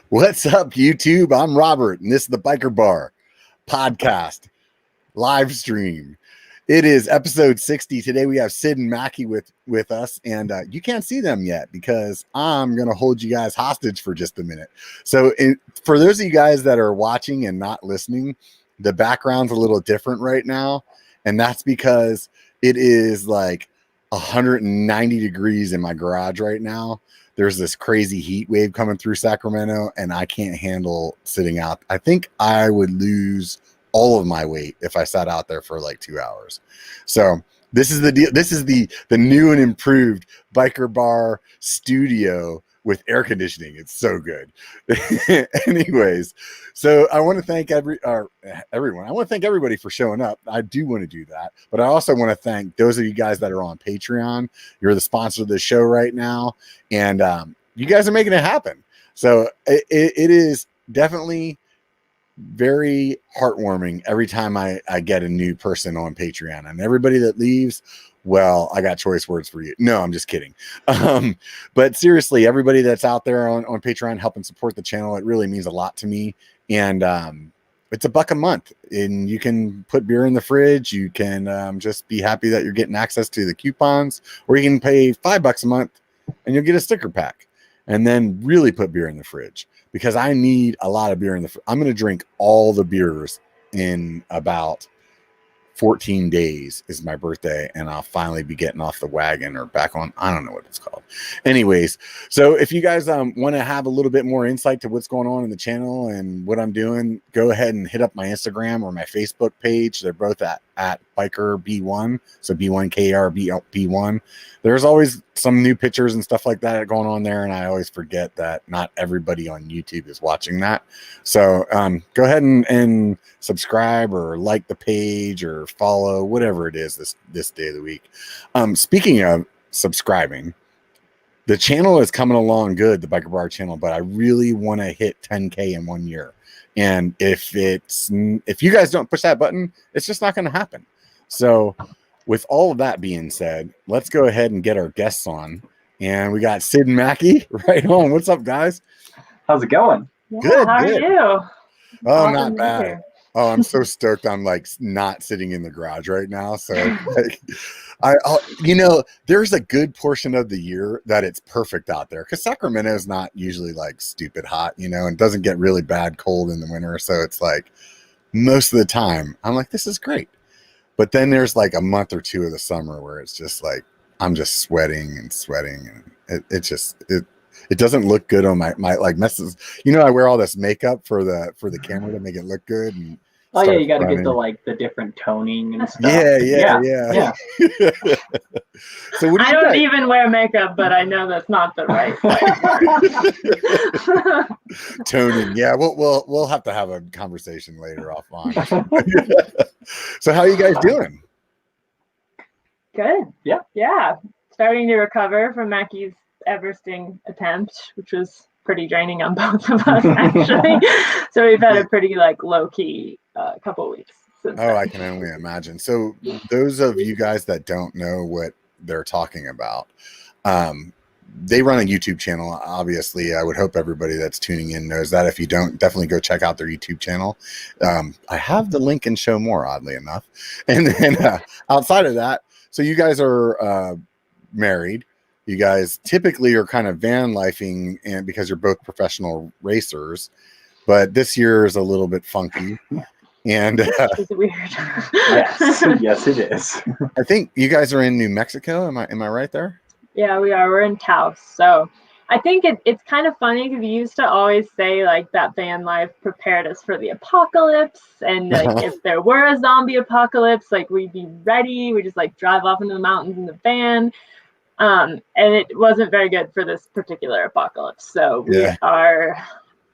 What's up, YouTube? I'm Robert, and this is the B1KER Bar Podcast live stream. It is episode 60. Today we have Syd and Macky with us, and you can't see them yet because I'm going to hold you guys hostage for just a minute. So for those of you guys that are watching and not listening, the background's a little different right now, and that's because it is like 190 degrees in my garage right now. There's this crazy heat wave coming through Sacramento, and I can't handle sitting out. I think I would lose all of my weight if I sat out there for like 2 hours. So this is the deal. This is the new and improved B1KER Bar studio with air conditioning. It's so good. Anyways, so I want to thank everyone. I want to thank everybody for showing up. I do want to do that, but I also want to thank those of you guys that are on Patreon. You're the sponsor of the show right now, and you guys are making it happen. So it is definitely very heartwarming every time I get a new person on Patreon, and everybody that leaves, well, I got choice words for you. No, I'm just kidding. But seriously, everybody that's out there on Patreon helping support the channel, it really means a lot to me. And it's $1 a month, and you can put beer in the fridge. You can just be happy that you're getting access to the coupons, or you can pay $5 a month and you'll get a sticker pack, and then really put beer in the fridge, because I need a lot of beer in the fridge. I'm going to drink all the beers in about 14 days is my birthday, and I'll finally be getting off the wagon or back on. I don't know what it's called. Anyways, so if you guys want to have a little bit more insight to what's going on in the channel and what I'm doing, go ahead and hit up my Instagram or my Facebook page. They're both at B1KER B1, so B1KER B1. There's always some new pictures and stuff like that going on there, and I always forget that not everybody on YouTube is watching that. So go ahead and subscribe or like the page or follow, whatever it is this day of the week. Speaking of subscribing, the channel is coming along good, the B1KER Bar channel, but I really want to hit 10K in 1 year. And if you guys don't push that button, it's just not going to happen. So with all of that being said, let's go ahead and get our guests on. And we got Syd and Macky right on. What's up, guys? How's it going? Yeah, Good. How Good. are you? Oh, Awesome not to be bad. here. Oh, I'm so stoked. I'm like not sitting in the garage right now. So like, there's a good portion of the year that it's perfect out there, because Sacramento is not usually like stupid hot, and doesn't get really bad cold in the winter. So it's like most of the time I'm like, this is great. But then there's like a month or two of the summer where it's just like, I'm just sweating, and it doesn't look good on my like messes. I wear all this makeup for the camera to make it look good. And oh yeah, you got to get the different toning and stuff. Yeah. So what do I don't even wear makeup, but I know that's not the right way. Toning. Yeah, we'll have to have a conversation later offline. So how are you guys doing? Good. Yeah. Starting to recover from Macky's Everesting attempt, which was pretty draining on both of us, actually. So we've had a pretty low key couple weeks since then. I can only imagine. So those of you guys that don't know what they're talking about, they run a YouTube channel. Obviously, I would hope everybody that's tuning in knows that. If you don't, definitely go check out their YouTube channel. I have the link and show more, oddly enough. And then outside of that, so you guys are married. You guys typically are kind of van lifing, and because you're both professional racers, but this year is a little bit funky. And it's weird. Yes, it is. I think you guys are in New Mexico. Am I right there? Yeah, we are. We're in Taos. So I think it's kind of funny, because you used to always say that van life prepared us for the apocalypse, and if there were a zombie apocalypse, we'd be ready. We just drive off into the mountains in the van. And it wasn't very good for this particular apocalypse. So we are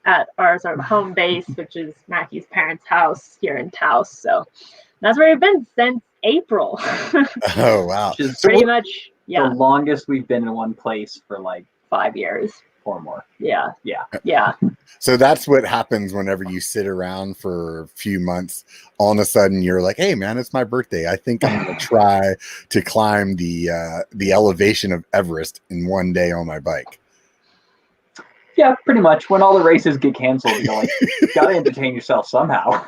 at our sort of home base, which is Macky's parents' house here in Taos. So that's where we've been since April. Oh, wow. Which is pretty much, the longest we've been in one place for 5 years or more. Yeah. So that's what happens whenever you sit around for a few months. All of a sudden you're like, hey man, it's my birthday. I think I'm going to try to climb the elevation of Everest in one day on my bike. Yeah, pretty much. When all the races get canceled, you're like, you gotta entertain yourself somehow.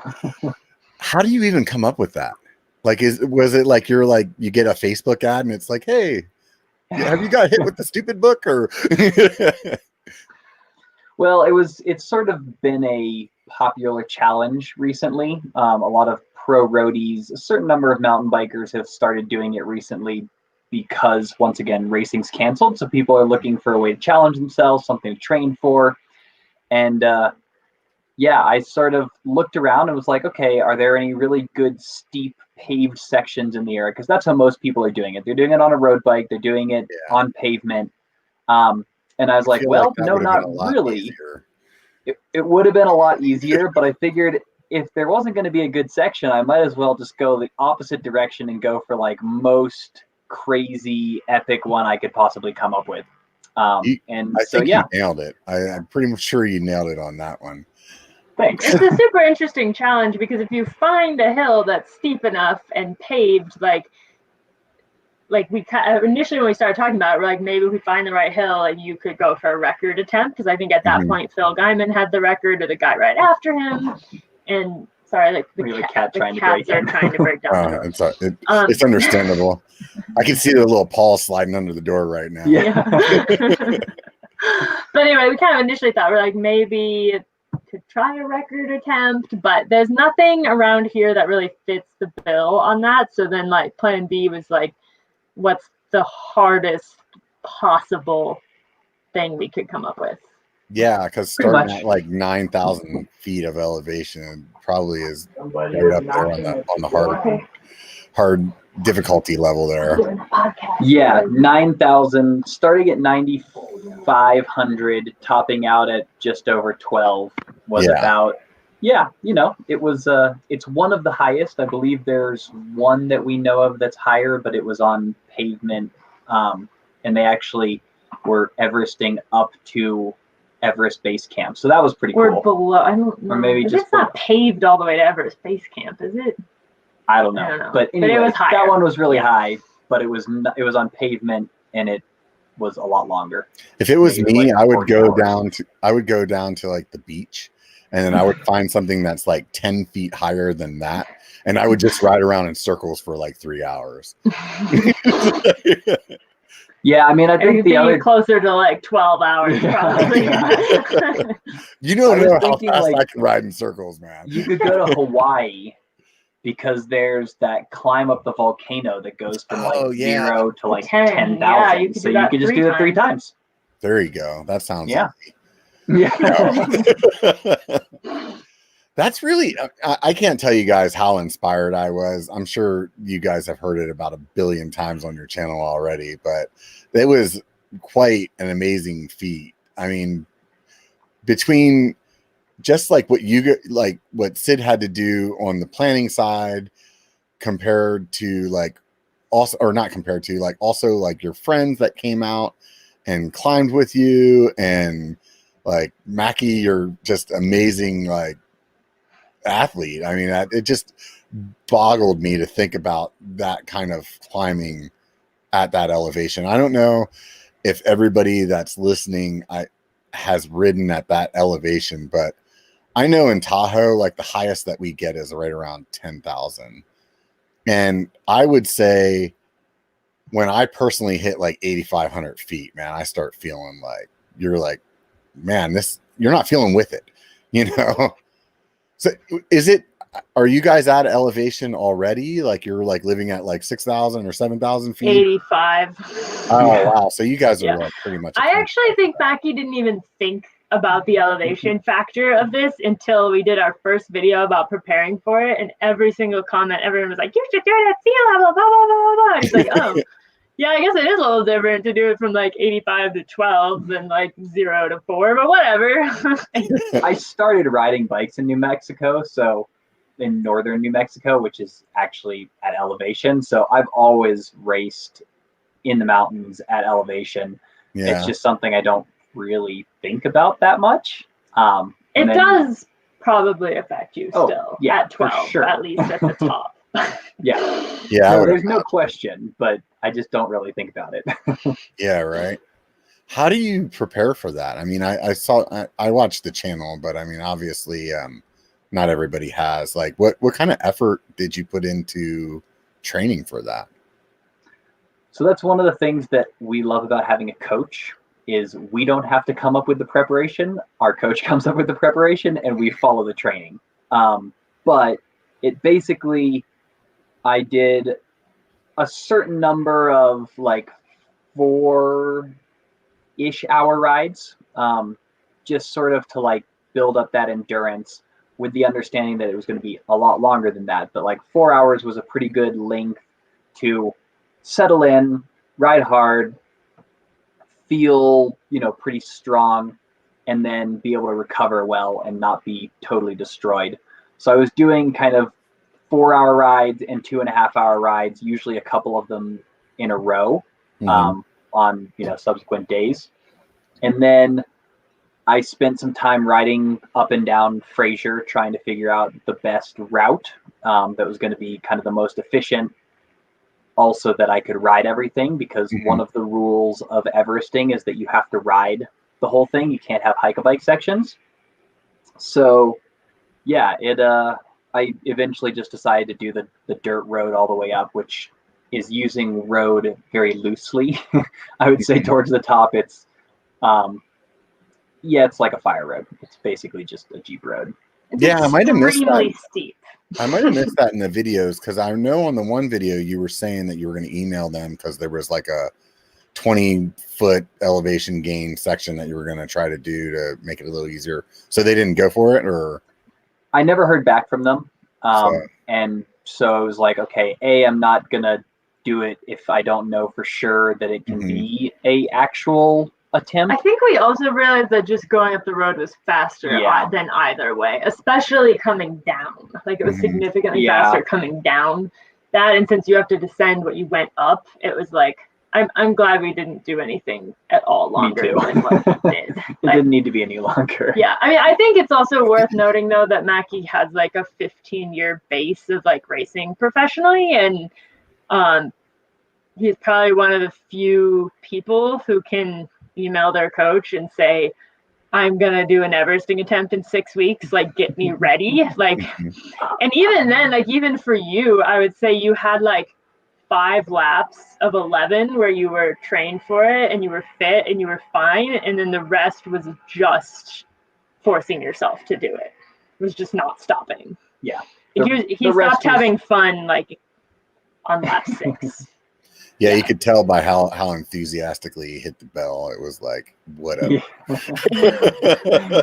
How do you even come up with that? Like, was it like you get a Facebook ad and it's like, hey, have you got hit with the stupid book or? Well, it's sort of been a popular challenge recently. A lot of pro roadies, a certain number of mountain bikers have started doing it recently because, once again, racing's canceled. So people are looking for a way to challenge themselves, something to train for. And yeah, I sort of looked around and was like, okay, are there any really good steep paved sections in the area? Because that's how most people are doing it. They're doing it on a road bike. They're doing it on pavement. And I was like, well, no, not really. It would have been a lot easier, but I figured if there wasn't going to be a good section, I might as well just go the opposite direction and go for like most crazy epic one I could possibly come up with. You nailed it. I'm pretty sure you nailed it on that one. Thanks. It's a super interesting challenge because if you find a hill that's steep enough and paved, like we initially when we started talking about it, we're like, maybe if we find the right hill and you could go for a record attempt, because I think at that point Phil Guyman had the record, or the guy right after him. And sorry, like the cats are trying to break down. It's understandable. I can see the little paw sliding under the door right now. Yeah. But anyway, we kind of initially thought we're like, maybe could try a record attempt, but there's nothing around here that really fits the bill on that. So then like plan B was like, what's the hardest possible thing we could come up with? Yeah, because starting at like 9,000 feet of elevation probably is right up there on the hard difficulty level there. Yeah, 9,000, starting at 9,500, topping out at just over 12 was about. Yeah, it was. It's one of the highest. I believe there's one that we know of that's higher, but it was on pavement, and they actually were Everesting up to Everest Base Camp. So that was pretty cool. Or below. I don't know. Or maybe just it's not paved all the way to Everest Base Camp, is it? I don't know. But anyway, it was higher. That one was really high, but it was on pavement and it was a lot longer. If it was me, I would go down to like the beach. And then I would find something that's like 10 feet higher than that. And I would just ride around in circles for like 3 hours. Yeah, I mean, I think the other closer to like 12 hours probably. You don't know how fast I can ride in circles, man. You could go to Hawaii because there's that climb up the volcano that goes from 0 to like 10,000. So you could just do it 3 times. There you go. That sounds easy. Yeah. That's really, I can't tell you guys how inspired I was. I'm sure you guys have heard it about 1 billion times on your channel already, but it was quite an amazing feat. I mean, between just like what Syd had to do on the planning side compared to also your friends that came out and climbed with you, and like Macky, you're just amazing, like athlete. I mean, it just boggled me to think about that kind of climbing at that elevation. I don't know if everybody that's listening has ridden at that elevation, but I know in Tahoe, like the highest that we get is right around 10,000. And I would say when I personally hit like 8,500 feet, man, I start feeling like you're like, man, you're not feeling with it, So are you guys at elevation already? Like you're like living at like 6,000 or 7,000 feet? 85. Oh, wow. So you guys are like pretty much. I actually think Macky didn't even think about the elevation factor of this until we did our first video about preparing for it. And every single comment, everyone was like, you should do it at sea level, blah, blah, blah, blah. And it's like, oh. Yeah, I guess it is a little different to do it from like 85 to 12 than like 0 to 4, but whatever. I started riding bikes in New Mexico, so in northern New Mexico, which is actually at elevation. So I've always raced in the mountains at elevation. Yeah. It's just something I don't really think about that much. It does probably affect you still at 12, sure. At least at the top. Yeah. So there's no question, but I just don't really think about it. Yeah, right. How do you prepare for that? I mean, I watched the channel, but I mean, obviously, not everybody has. Like, what kind of effort did you put into training for that? So that's one of the things that we love about having a coach is we don't have to come up with the preparation. Our coach comes up with the preparation and we follow the training. But it basically, I did a certain number of like 4-ish hour rides, just sort of to like build up that endurance, with the understanding that it was going to be a lot longer than that. But like 4 hours was a pretty good length to settle in, ride hard, feel, pretty strong, and then be able to recover well and not be totally destroyed. So I was doing kind of 4-hour rides and 2.5-hour rides, usually a couple of them in a row, on subsequent days. And then I spent some time riding up and down Fraser, trying to figure out the best route that was going to be kind of the most efficient. Also that I could ride everything, because one of the rules of Everesting is that you have to ride the whole thing. You can't have hike-a-bike sections. So yeah, I eventually just decided to do the dirt road all the way up, which is using road very loosely. I would say towards the top, it's like a fire road. It's basically just a Jeep road. Yeah, I might have missed that. Extremely steep. I might have missed that in the videos, because I know on the one video you were saying that you were going to email them because there was like a 20-foot elevation gain section that you were going to try to do to make it a little easier. So they didn't go for it, or? I never heard back from them. And so I was like, okay, I'm not going to do it if I don't know for sure that it can be a actual attempt. I think we also realized that just going up the road was faster than either way, especially coming down. Like, it was significantly faster coming down. And since you have to descend what you went up, it was like, I'm glad we didn't do anything at all longer than what we did. It didn't need to be any longer. Yeah, I mean, I think it's also worth noting though that Macky has like a 15-year base of like racing professionally, and he's probably one of the few people who can email their coach and say, I'm gonna do an Everesting attempt in 6 weeks, like, get me ready. Like, and even then, like, even for you, I would say you had like 5 laps of 11 where you were trained for it and you were fit and you were fine, and then the rest was just forcing yourself to do it. It was just not stopping. Yeah. He stopped having fun like on lap 6. Yeah, you could tell by how enthusiastically he hit the bell. It was like, whatever.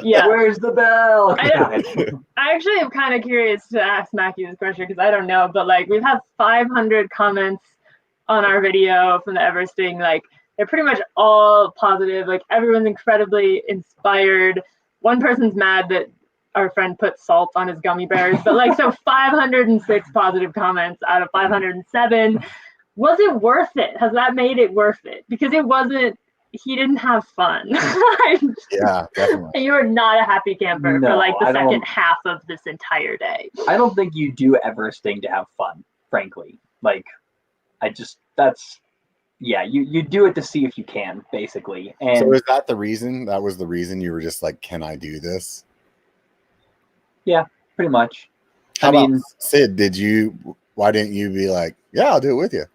Yeah. Where's the bell? I actually am kind of curious to ask Macky this question, because I don't know, but like, we've had 500 comments on our video from the Everesting. Like, they're pretty much all positive. Like, everyone's incredibly inspired. One person's mad that our friend put salt on his gummy bears, but like, so 506 positive comments out of 507. Was it worth it? Has that made it worth it? Because it wasn't, he didn't have fun. Yeah, definitely. You were not a happy camper for like the second half of this entire day. I don't think you do Everesting to have fun, frankly. Like, you do it to see if you can, basically. And so is that the reason? That was the reason you were just like, can I do this? Yeah, pretty much. How about Syd? Why didn't you be like, yeah, I'll do it with you?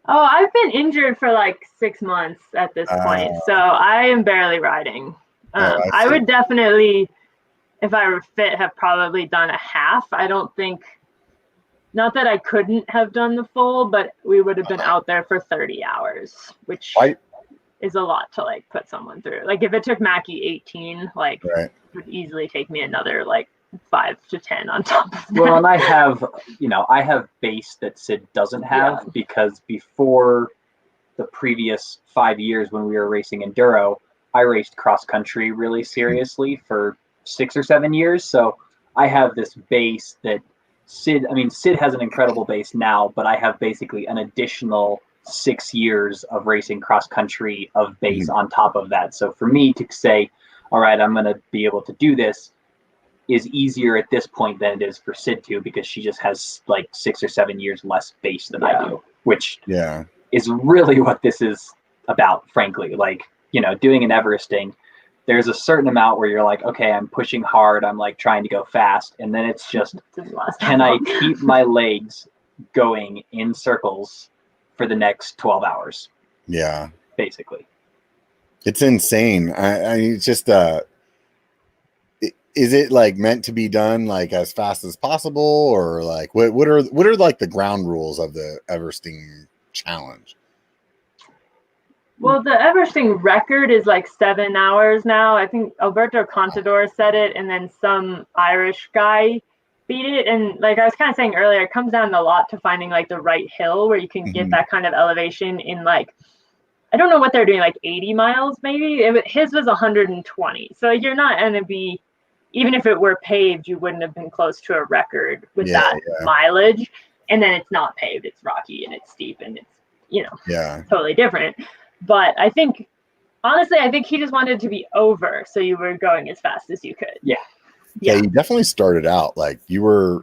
Oh, I've been injured for like 6 months at this point, so I am barely riding. I would definitely, if I were fit, have probably done a half. I don't think, not that I couldn't have done the full, but we would have been out there for 30 hours, which is a lot to like put someone through. Like, if it took Macky 18, like, it would easily take me another like 5 to 10 on top of that. Well, and I have base that Syd doesn't have, because before the previous 5 years when we were racing enduro, I raced cross country really seriously for 6 or 7 years. So I have this base that Syd has an incredible base now, but I have basically an additional 6 years of racing cross country of base on top of that. So for me to say, all right, I'm going to be able to do this, is easier at this point than it is for Syd to, because she just has like 6 or 7 years less base than I do, which is really what this is about, frankly. Like, doing an Everesting, there's a certain amount where you're like, okay, I'm pushing hard, I'm like trying to go fast, and then it's just, can I keep my legs going in circles for the next 12 hours? Yeah, basically. It's insane. I it's just is it like meant to be done like as fast as possible, or like what are like the ground rules of the Everesting challenge? Well, the Everesting record is like 7 hours now. I think Alberto Contador said it, and then some Irish guy beat it. And like I was kind of saying earlier, it comes down a lot to finding like the right hill where you can get that kind of elevation in, like, I don't know what they're doing, like 80 miles maybe. His was 120. So you're not going to be, even if it were paved, you wouldn't have been close to a record with that mileage. And then it's not paved, it's rocky and it's steep and it's, totally different. But I think, honestly, he just wanted to be over, so you were going as fast as you could. Yeah, you definitely started out like you were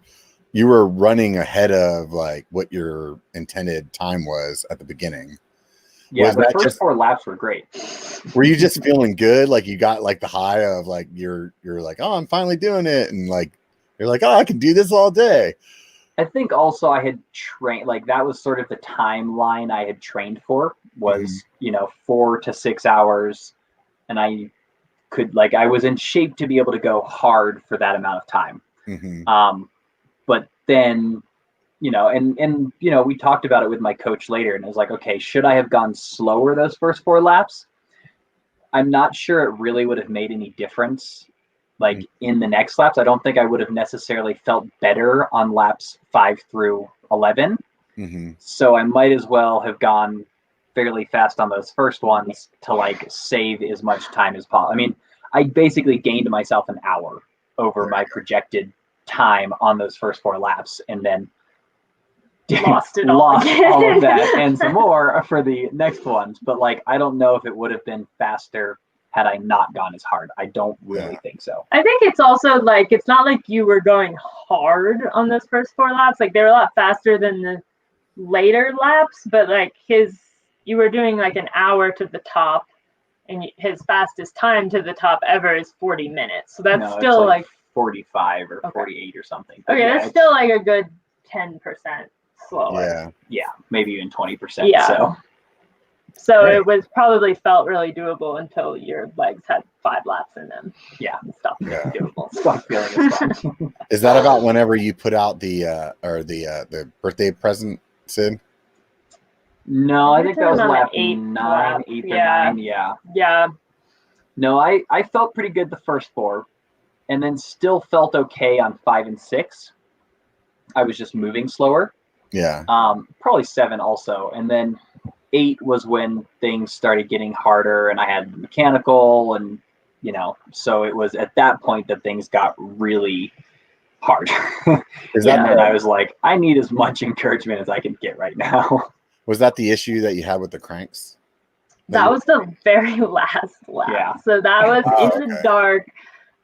running ahead of like what your intended time was at the beginning. Yeah, the first 4 laps were great. Were you just feeling good? Like you got like the high of like you're like, oh, I'm finally doing it, and like you're like, oh, I can do this all day. I think also I had trained, like that was sort of the timeline I had trained for, was 4 to 6 hours, and I could, like, I was in shape to be able to go hard for that amount of time. But then and we talked about it with my coach later, and I was like, okay, should I have gone slower those first 4 laps? I'm not sure it really would have made any difference. Like in the next laps, I don't think I would have necessarily felt better on laps 5 through 11. So I might as well have gone fairly fast on those first ones to like save as much time as possible. I mean, I basically gained myself an hour over my projected time on those first 4 laps, and then lost all of that and some more for the next ones. But like, I don't know if it would have been faster had I not gone as hard. I don't really think so. I think it's also like, it's not like you were going hard on those first 4 laps. Like they were a lot faster than the later laps, but like you were doing like an hour to the top, and his fastest time to the top ever is 40 minutes. So that's still like 45 or 48 or something. But that's still like a good 10% slower. Yeah, maybe even 20%. So it was probably felt really doable until your legs had 5 laps in them. And stuff doable. Stop feeling as fun. Is that about whenever you put out the birthday present, Syd? No, I think that was lap 8 or 9. Yeah. No, I felt pretty good the first 4, and then still felt okay on 5 and 6. I was just moving slower. Probably 7 also, and then 8 was when things started getting harder, and I had the mechanical, and so it was at that point that things got really hard. And I was like, I need as much encouragement as I can get right now. Was that the issue that you had with the cranks? That was the very last lap. So that was in the dark.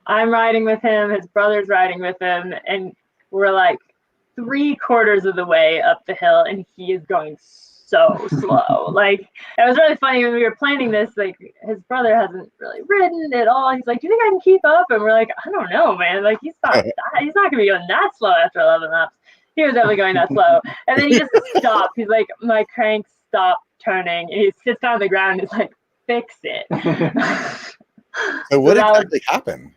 I'm riding with him, his brother's riding with him, and we're like 3/4 of the way up the hill, and he is going so slow. Like, it was really funny when we were planning this. Like, his brother hasn't really ridden at all. He's like, "Do you think I can keep up?" And we're like, "I don't know, man. Like, he's not gonna be going that slow after 11 laps." He was definitely going that slow, and then he just stopped. He's like, "My crank stopped turning," and he sits on the ground and is like, "Fix it." So what exactly happened?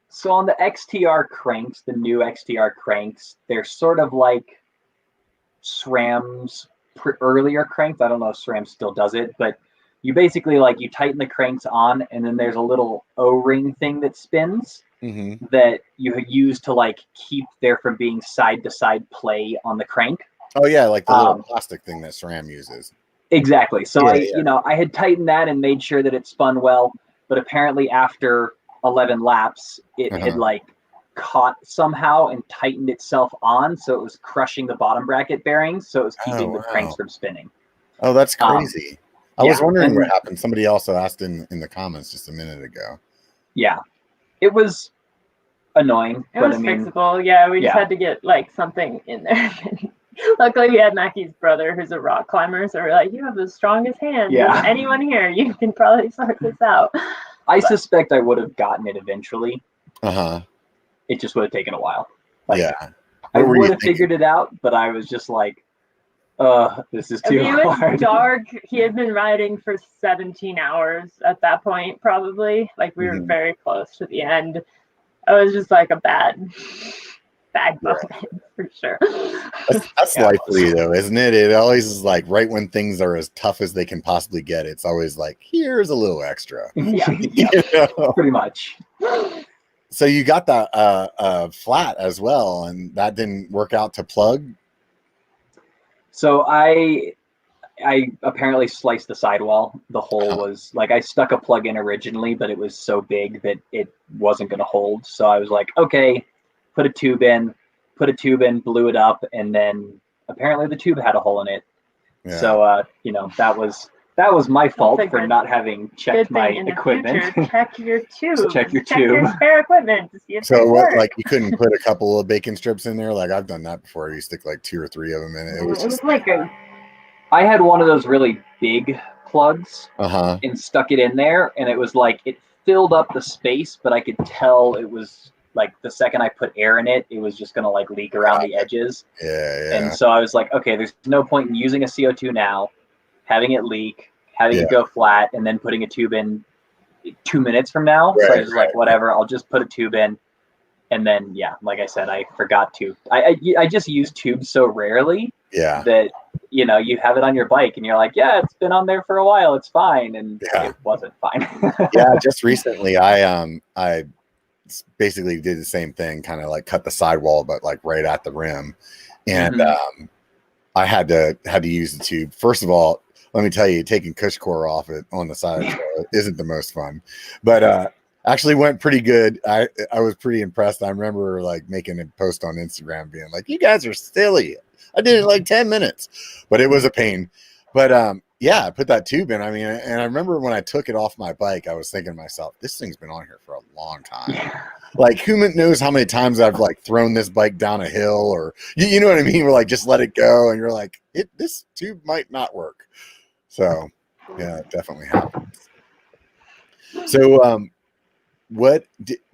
So on the XTR cranks, the new XTR cranks, they're sort of like SRAM's earlier cranks. I don't know if SRAM still does it, but you basically like you tighten the cranks on, and then there's a little O-ring thing that spins that you use to like keep there from being side to side play on the crank. Oh yeah, like the little plastic thing that SRAM uses. Exactly. So I had tightened that and made sure that it spun well, but apparently after 11 laps, it had like caught somehow and tightened itself on, so it was crushing the bottom bracket bearings, so it was keeping the cranks from spinning. Oh, that's crazy. I was wondering what happened. Somebody also asked in the comments just a minute ago. Yeah, it was annoying. It was fixable. Yeah, we just had to get like something in there and Luckily, we had Mackie's brother, who's a rock climber, so we're like, you have the strongest hands of anyone here. You can probably sort this out. I suspect I would have gotten it eventually. Uh-huh. It just would have taken a while. Like, Yeah. I would have figured it out, but I was just like, this is too hard. It was dark. He had been riding for 17 hours at that point, probably. Like, we were very close to the end. It was just like a bad moment, for sure. That's likely, though, isn't it? It always is like right when things are as tough as they can possibly get, it's always like, here's a little extra. Yeah, You know? pretty much. So you got that flat as well, and that didn't work out to plug? So I apparently sliced the sidewall. The hole was like, I stuck a plug in originally, but it was so big that it wasn't going to hold. So I was like, okay, put a tube in, blew it up, and then apparently the tube had a hole in it. Yeah. So that was my fault for not having checked my equipment. Future, check your tube. Check your spare equipment to see if so what? Work. Like you couldn't put a couple of bacon strips in there? Like I've done that before. You stick like 2 or 3 of them in it. It was just like I had one of those really big plugs and stuck it in there, and it was like it filled up the space, but I could tell it was like the second I put air in it, it was just gonna like leak around the edges. Yeah. And so I was like, okay, there's no point in using a CO2 now, having it leak, having it go flat, and then putting a tube in 2 minutes from now. So I was like, whatever, I'll just put a tube in. And then, like I said, I forgot to. I just use tubes so rarely that, you have it on your bike and you're like, it's been on there for a while. It's fine. And it wasn't fine. Just recently, I basically did the same thing, kind of like cut the sidewall, but like right at the rim. And I had to use the tube. First of all, let me tell you, taking cush core off it on the side isn't the most fun, but actually went pretty good. I was pretty impressed. I remember like making a post on Instagram being like, you guys are silly. I did it in like 10 minutes, but it was a pain. But I put that tube in. I mean, and I remember when I took it off my bike, I was thinking to myself, this thing's been on here for a long time. Yeah. Like who knows how many times I've like thrown this bike down a hill, or you know what I mean? We're like, just let it go. And you're like, this tube might not work. So it definitely happens. So what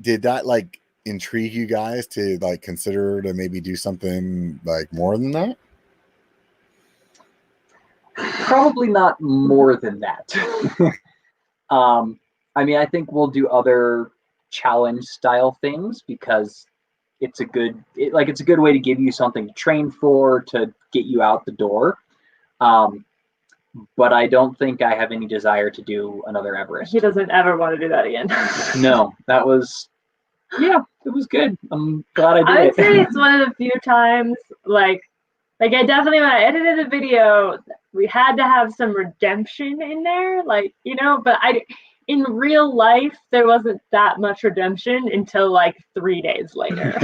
did that like intrigue you guys to like consider to maybe do something like more than that? Probably not more than that. I mean, I think we'll do other challenge style things because it's a good way to give you something to train for, to get you out the door. But I don't think I have any desire to do another Everest. He doesn't ever want to do that again. No, that was, it was good. I'm glad I did it. I would say it's one of the few times, like I definitely, when I edited the video, we had to have some redemption in there, but in real life, there wasn't that much redemption until like 3 days later.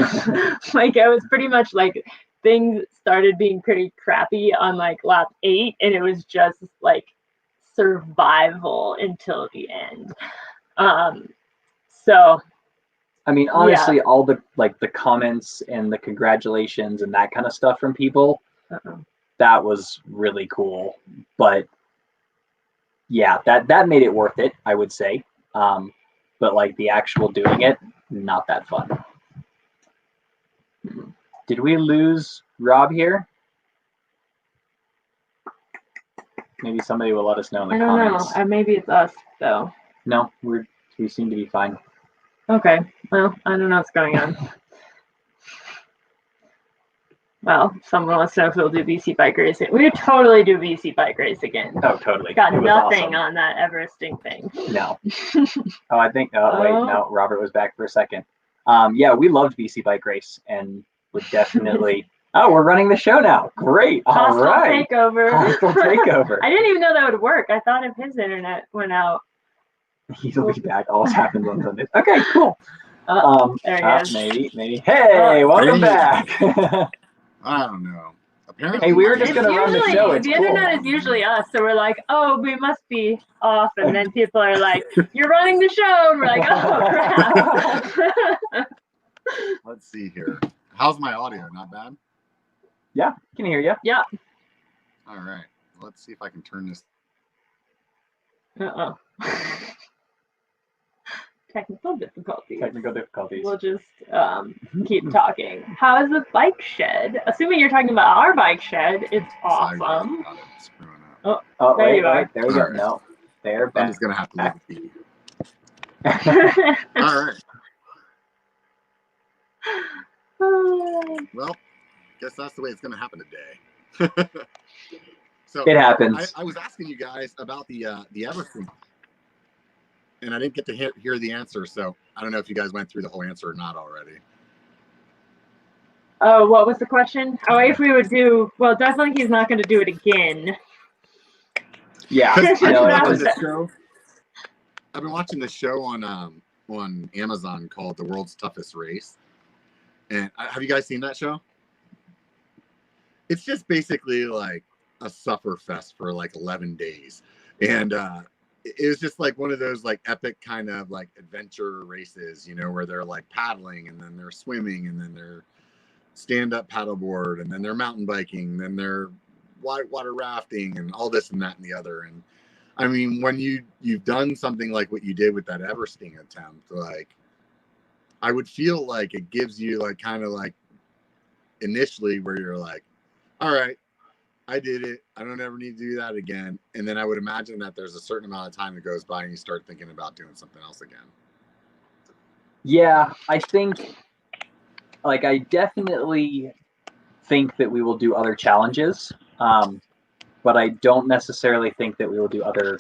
Like I was pretty much like, things started being pretty crappy on like lap 8, and it was just like survival until the end. So I mean, honestly, all the the comments and the congratulations and that kind of stuff from people, that was really cool. But that made it worth it, I would say. But like the actual doing it, not that fun. Did we lose Rob here? Maybe somebody will let us know in the comments. I don't know. Maybe it's us, though. No, we seem to be fine. Okay. Well, I don't know what's going on. Well, someone wants to know if we'll do BC bike race. We would totally do BC bike race again. Oh, totally. Got nothing on that Everesting thing. No. Wait, no, Robert was back for a second. We loved BC bike race and would definitely. Oh, we're running the show now. Great. All right. Hostile takeover. I didn't even know that would work. I thought if his internet went out. He'll be back. Always happens on Sundays. Okay, cool. There he is. Maybe. Hey, welcome back. I don't know. Apparently, hey, we were just going to run the show. It's the internet is usually us, so we're like, oh, we must be off, and then people are like, you're running the show, and we're like, oh, crap. Let's see here. How's my audio? Not bad? Yeah, can hear you. Yeah. All right. Let's see if I can turn this. Uh-oh. Technical difficulties. Technical difficulties. We'll just keep talking. How is the bike shed? Assuming you're talking about our bike shed, it's awesome. Got it screwing up. Oh, There wait, you are. there you go. All right. No, they're I'm back. just gonna have to leave it be. All right. Well, guess that's the way it's gonna happen today. So It happens. I was asking you guys about the Everest thing, and I didn't get to hear the answer. So I don't know if you guys went through the whole answer or not already. Oh, what was the question? Oh, if we would do, well, definitely he's not going to do it again. Yeah. I've No, been it watching was, this show. I've been watching this show on Amazon called The World's Toughest Race. And have you guys seen that show? It's just basically like a suffer fest for like 11 days. And it was just like one of those like epic kind of like adventure races, you know, where they're like paddling and then they're swimming and then they're stand-up paddleboard and then they're mountain biking, then they're whitewater rafting and all this and that and the other. And I mean, when you've done something like what you did with that Everesting attempt, like I would feel like it gives you like kind of like initially where you're like, all right, I did it. I don't ever need to do that again. And then I would imagine that there's a certain amount of time that goes by and you start thinking about doing something else again. yeah, I think, like, I definitely think that we will do other challenges, but I don't necessarily think that we will do other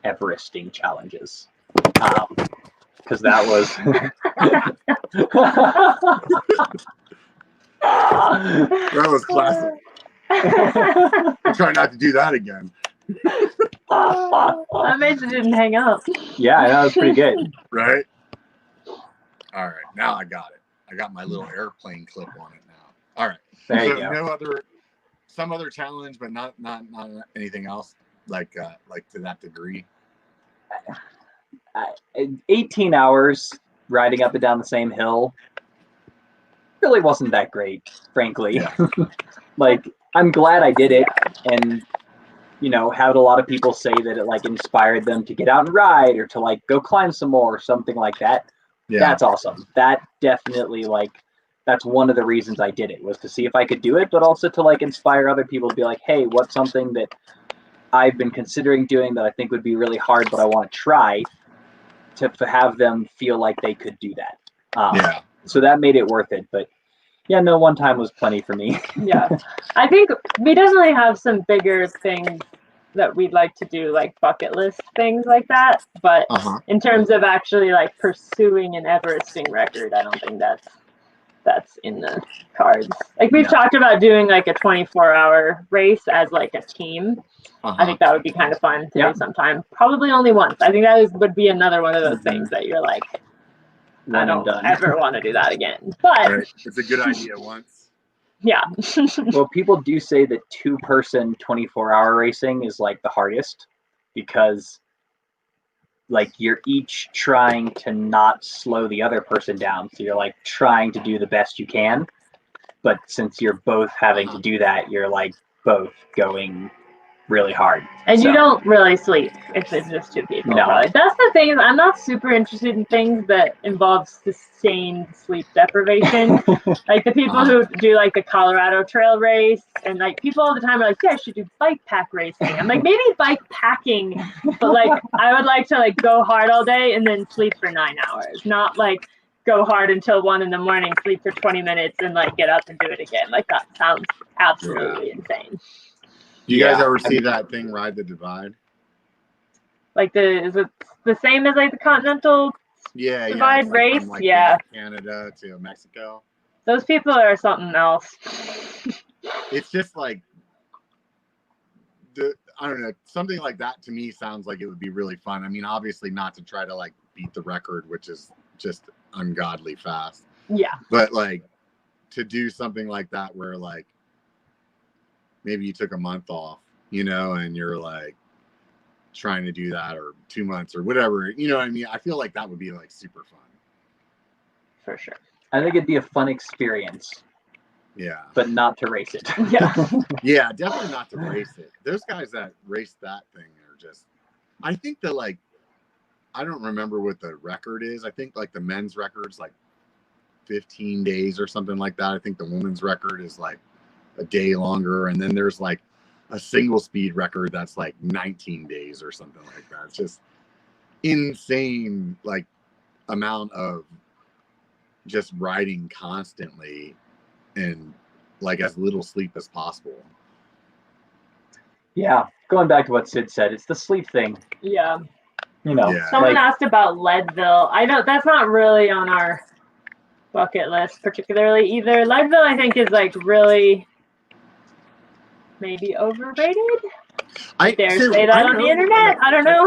Everesting challenges, because that was That was classic. I'm trying not to do that again. That means it didn't hang up. Yeah, that was pretty good. Right? All right. Now I got it. I got my little airplane clip on it now. All right. There you So go. some other challenge, but not anything else like to that degree. 18 hours riding up and down the same hill really wasn't that great, frankly. Yeah. Like, I'm glad I did it, and you know, had a lot of people say that it like inspired them to get out and ride or to like go climb some more or something like that. Yeah. That's awesome. That definitely, like, that's one of the reasons I did it, was to see if I could do it, but also to like inspire other people to be like, hey, what's something that I've been considering doing that I think would be really hard, but I want to try, to have them feel like they could do that. Yeah. So that made it worth it. But yeah, no, one time was plenty for me. Yeah. I think we definitely have some bigger things that we'd like to do, like bucket list things like that. But in terms of actually like pursuing an Everesting record, I don't think that's in the cards. Like we've talked about doing like a 24-hour race as like a team. I think that would be kind of fun to do sometime. Probably only once. I think that would be another one of those things that you're like, I don't ever want to do that again. But Right. It's a good idea once. Yeah. Well, people do say that 2-person 24-hour racing is like the hardest, because like you're each trying to not slow the other person down. So you're like trying to do the best you can. But since you're both having to do that, you're like both going really hard. And you don't really sleep if it's just 2 people. No. Probably. That's the thing, is I'm not super interested in things that involve sustained sleep deprivation. Like the people who do like the Colorado Trail race, and like people all the time are like, yeah, I should do bike pack racing. I'm like, maybe bike packing, but like I would like to like go hard all day and then sleep for 9 hours, not like go hard until 1 a.m, sleep for 20 minutes and like get up and do it again. Like that sounds absolutely insane. You guys ever see that thing, Ride the Divide? Like is it the same as like the Continental Divide race? From, like, Canada to Mexico. Those people are something else. It's just like I don't know, something like that to me sounds like it would be really fun. I mean, obviously not to try to like beat the record, which is just ungodly fast. Yeah. But like to do something like that where like maybe you took a month off, you know, and you're like trying to do that, or 2 months or whatever, you know what I mean? I feel like that would be like super fun. For sure. I think it'd be a fun experience. Yeah. but not to race it. Yeah. Yeah, definitely not to race it. Those guys that race that thing are just, I think that like, I don't remember what the record is. I think like the men's record's like 15 days or something like that. I think the women's record is like a day longer. And then there's like a single speed record that's like 19 days or something like that. It's just insane, like amount of just riding constantly and like as little sleep as possible. Yeah, going back to what Syd said, it's the sleep thing. Yeah. You know, Yeah. Someone asked about Leadville. I know that's not really on our bucket list particularly either. Leadville, I think, is like really maybe overrated. I dare say that on the internet. I don't know.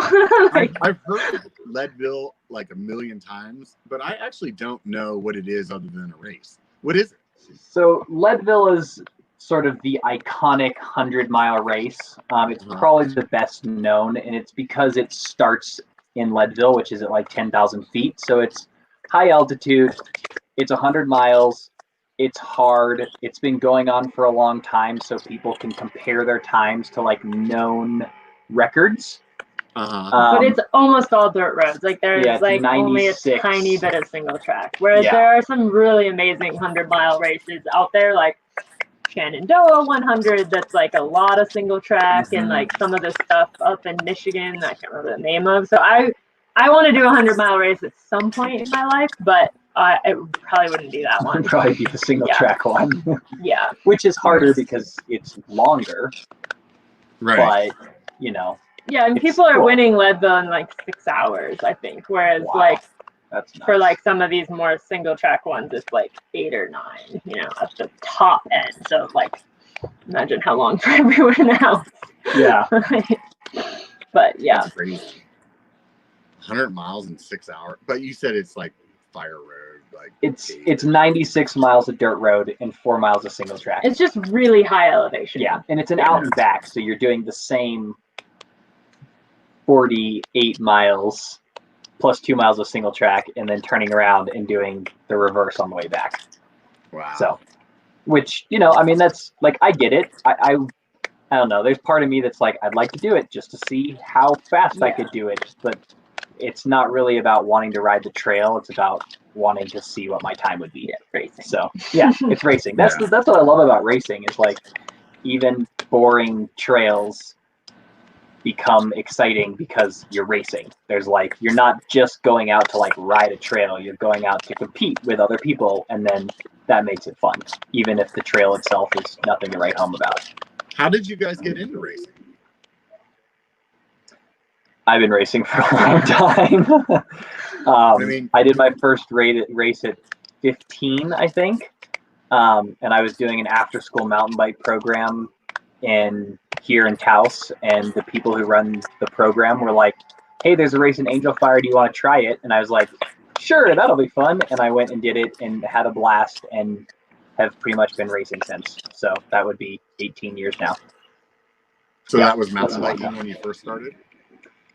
I've heard Leadville like a million times, but I actually don't know what it is other than a race. What is it? So Leadville is sort of the iconic 100-mile race. It's probably the best known, and it's because it starts in Leadville, which is at like 10,000 feet. So it's high altitude. It's 100 miles. It's hard. It's been going on for a long time, so people can compare their times to like known records. But it's almost all dirt roads. Like there's like 96. only a tiny bit of single track. Whereas there are some really amazing 100-mile races out there, like Shenandoah 100. That's like a lot of single track, and like some of the stuff up in Michigan I can't remember the name of. So I want to do a 100-mile race at some point in my life, but it probably wouldn't be that one. It would probably be the single track one. Yeah. Which is harder because it's longer. Right. But, you know. Yeah, and people are winning Leadville in like 6 hours, I think. Whereas like that's nuts. for like some of these more single track ones, it's like 8 or 9, you know, at the top end. So like imagine how long for everyone else. Yeah. But yeah. That's crazy. 100 miles in 6 hours. But you said it's like fire road, like it's 96 miles of dirt road and 4 miles of single track. It's just really high elevation. Yeah, and it's an out and back, so you're doing the same 48 miles plus 2 miles of single track, and then turning around and doing the reverse on the way back. Wow. So, which, you know, I mean, that's like, I get it. I don't know. There's part of me that's like, I'd like to do it just to see how fast I could do it, but it's not really about wanting to ride the trail. It's about wanting to see what my time would be. Yeah, racing. So yeah, it's racing. That's what I love about racing is like even boring trails become exciting because you're racing. There's like, you're not just going out to like ride a trail. You're going out to compete with other people, and then that makes it fun, even if the trail itself is nothing to write home about. How did you guys get into racing? I've been racing for a long time. I did my first race at 15, I think. And I was doing an after-school mountain bike program here in Taos. And the people who run the program were like, hey, there's a race in Angel Fire. Do you want to try it? And I was like, sure, that'll be fun. And I went and did it and had a blast and have pretty much been racing since. So that would be 18 years now. So that was mountain biking when you first started?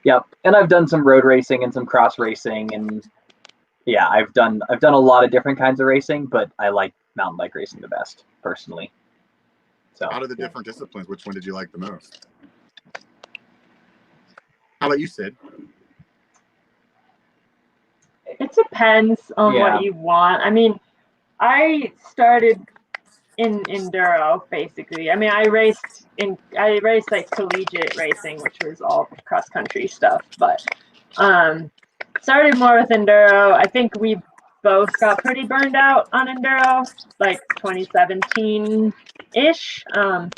Yep, and I've done some road racing and some cross racing, and yeah, I've done a lot of different kinds of racing, but I like mountain bike racing the best, personally. So out of the different disciplines, which one did you like the most? How about you, Syd? It depends on what you want. I mean, I started in enduro basically. I mean, I raced like collegiate racing, which was all cross country stuff, but started more with enduro. I think we both got pretty burned out on enduro, like 2017-ish. A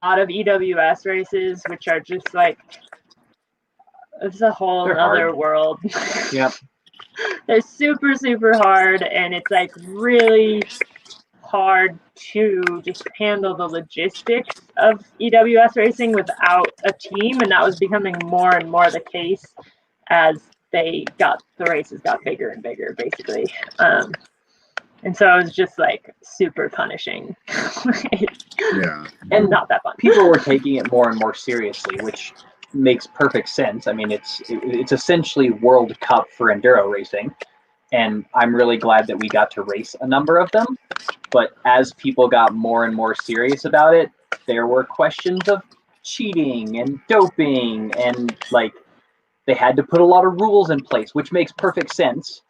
lot of EWS races, which are just like, it's a whole other world. Yep. They're super, super hard, and it's like really hard to just handle the logistics of EWS racing without a team, and that was becoming more and more the case as the races got bigger and bigger, basically. And so it was just like super punishing. Yeah. And not that fun. People were taking it more and more seriously, which makes perfect sense. I mean, it's essentially World Cup for enduro racing. And I'm really glad that we got to race a number of them. But as people got more and more serious about it, there were questions of cheating and doping, and like they had to put a lot of rules in place, which makes perfect sense.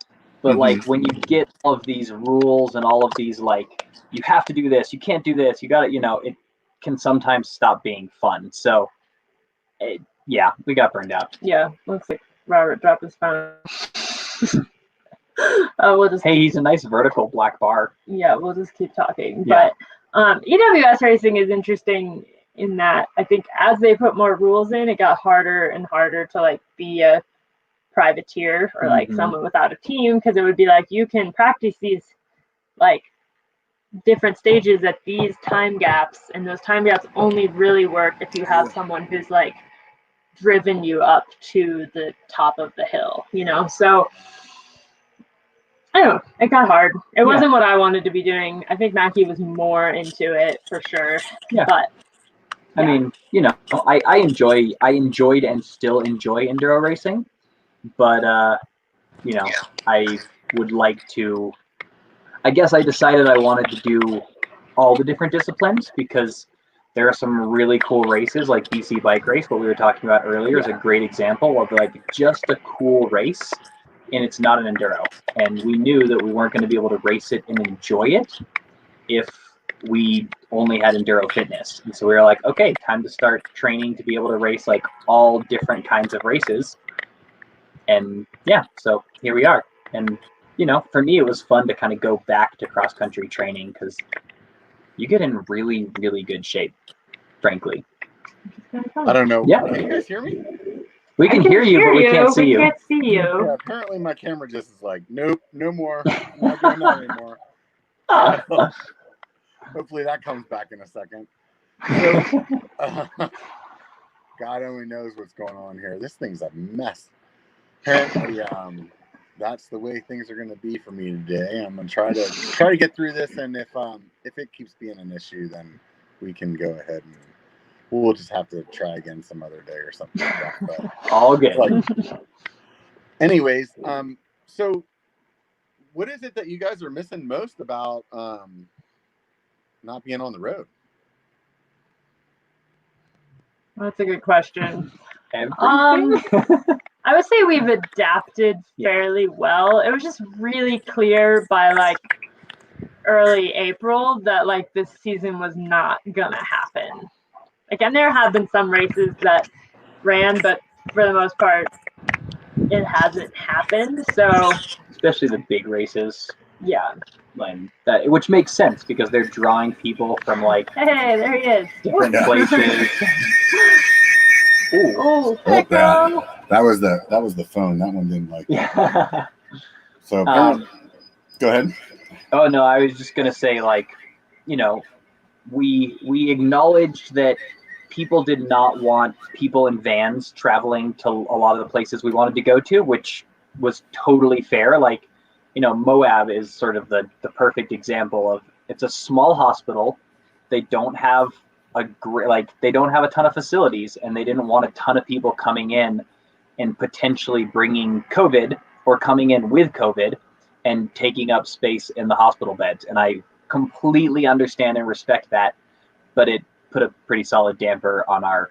But like when you get all of these rules and all of these like, you have to do this, you can't do this, you got to, it can sometimes stop being fun. So yeah, we got burned out. Yeah, looks like Robert dropped his phone. Hey, he's a nice vertical black bar. Yeah, we'll just keep talking. Yeah. But EWS racing is interesting in that I think as they put more rules in, it got harder and harder to like be a privateer or like someone without a team, because it would be like you can practice these like different stages at these time gaps, and those time gaps only really work if you have someone who's like driven you up to the top of the hill, so I don't know, it got hard. It wasn't what I wanted to be doing. I think Macky was more into it for sure. Yeah. But I mean, I enjoyed and still enjoy enduro racing, but I would like to, I guess I decided I wanted to do all the different disciplines, because there are some really cool races like BC Bike Race, what we were talking about earlier, is a great example of like just a cool race, and it's not an enduro. And we knew that we weren't going to be able to race it and enjoy it if we only had enduro fitness. And so we were like, okay, time to start training to be able to race like all different kinds of races. And yeah, so here we are. And for me, it was fun to kind of go back to cross country training, because you get in really, really good shape, frankly. I don't know. Yeah. Can you guys hear me? We can hear you, but we can't see you. We can't see you. Yeah, apparently my camera just is like, nope, no more. I'm not doing that anymore. Hopefully that comes back in a second. So, God only knows what's going on here. This thing's a mess. Apparently, that's the way things are going to be for me today. I'm going to try to get through this, and if it keeps being an issue, then we can go ahead and we'll just have to try again some other day or something like that. But, all good. Anyways, so what is it that you guys are missing most about not being on the road? That's a good question. Everything? I would say we've adapted fairly well. It was just really clear by like early April that like this season was not gonna happen. Again, there have been some races that ran, but for the most part, it hasn't happened. So, especially the big races. Yeah. Which makes sense, because they're drawing people from like, hey, there he is, different places. Oh, that was the phone. That one didn't like that. So go ahead. Oh no, I was just gonna say, like, we acknowledged that people did not want people in vans traveling to a lot of the places we wanted to go to, which was totally fair. Like, Moab is sort of the perfect example of, it's a small hospital. They don't have they don't have a ton of facilities, and they didn't want a ton of people coming in and potentially bringing COVID, or coming in with COVID and taking up space in the hospital beds. And I completely understand and respect that, but it put a pretty solid damper on our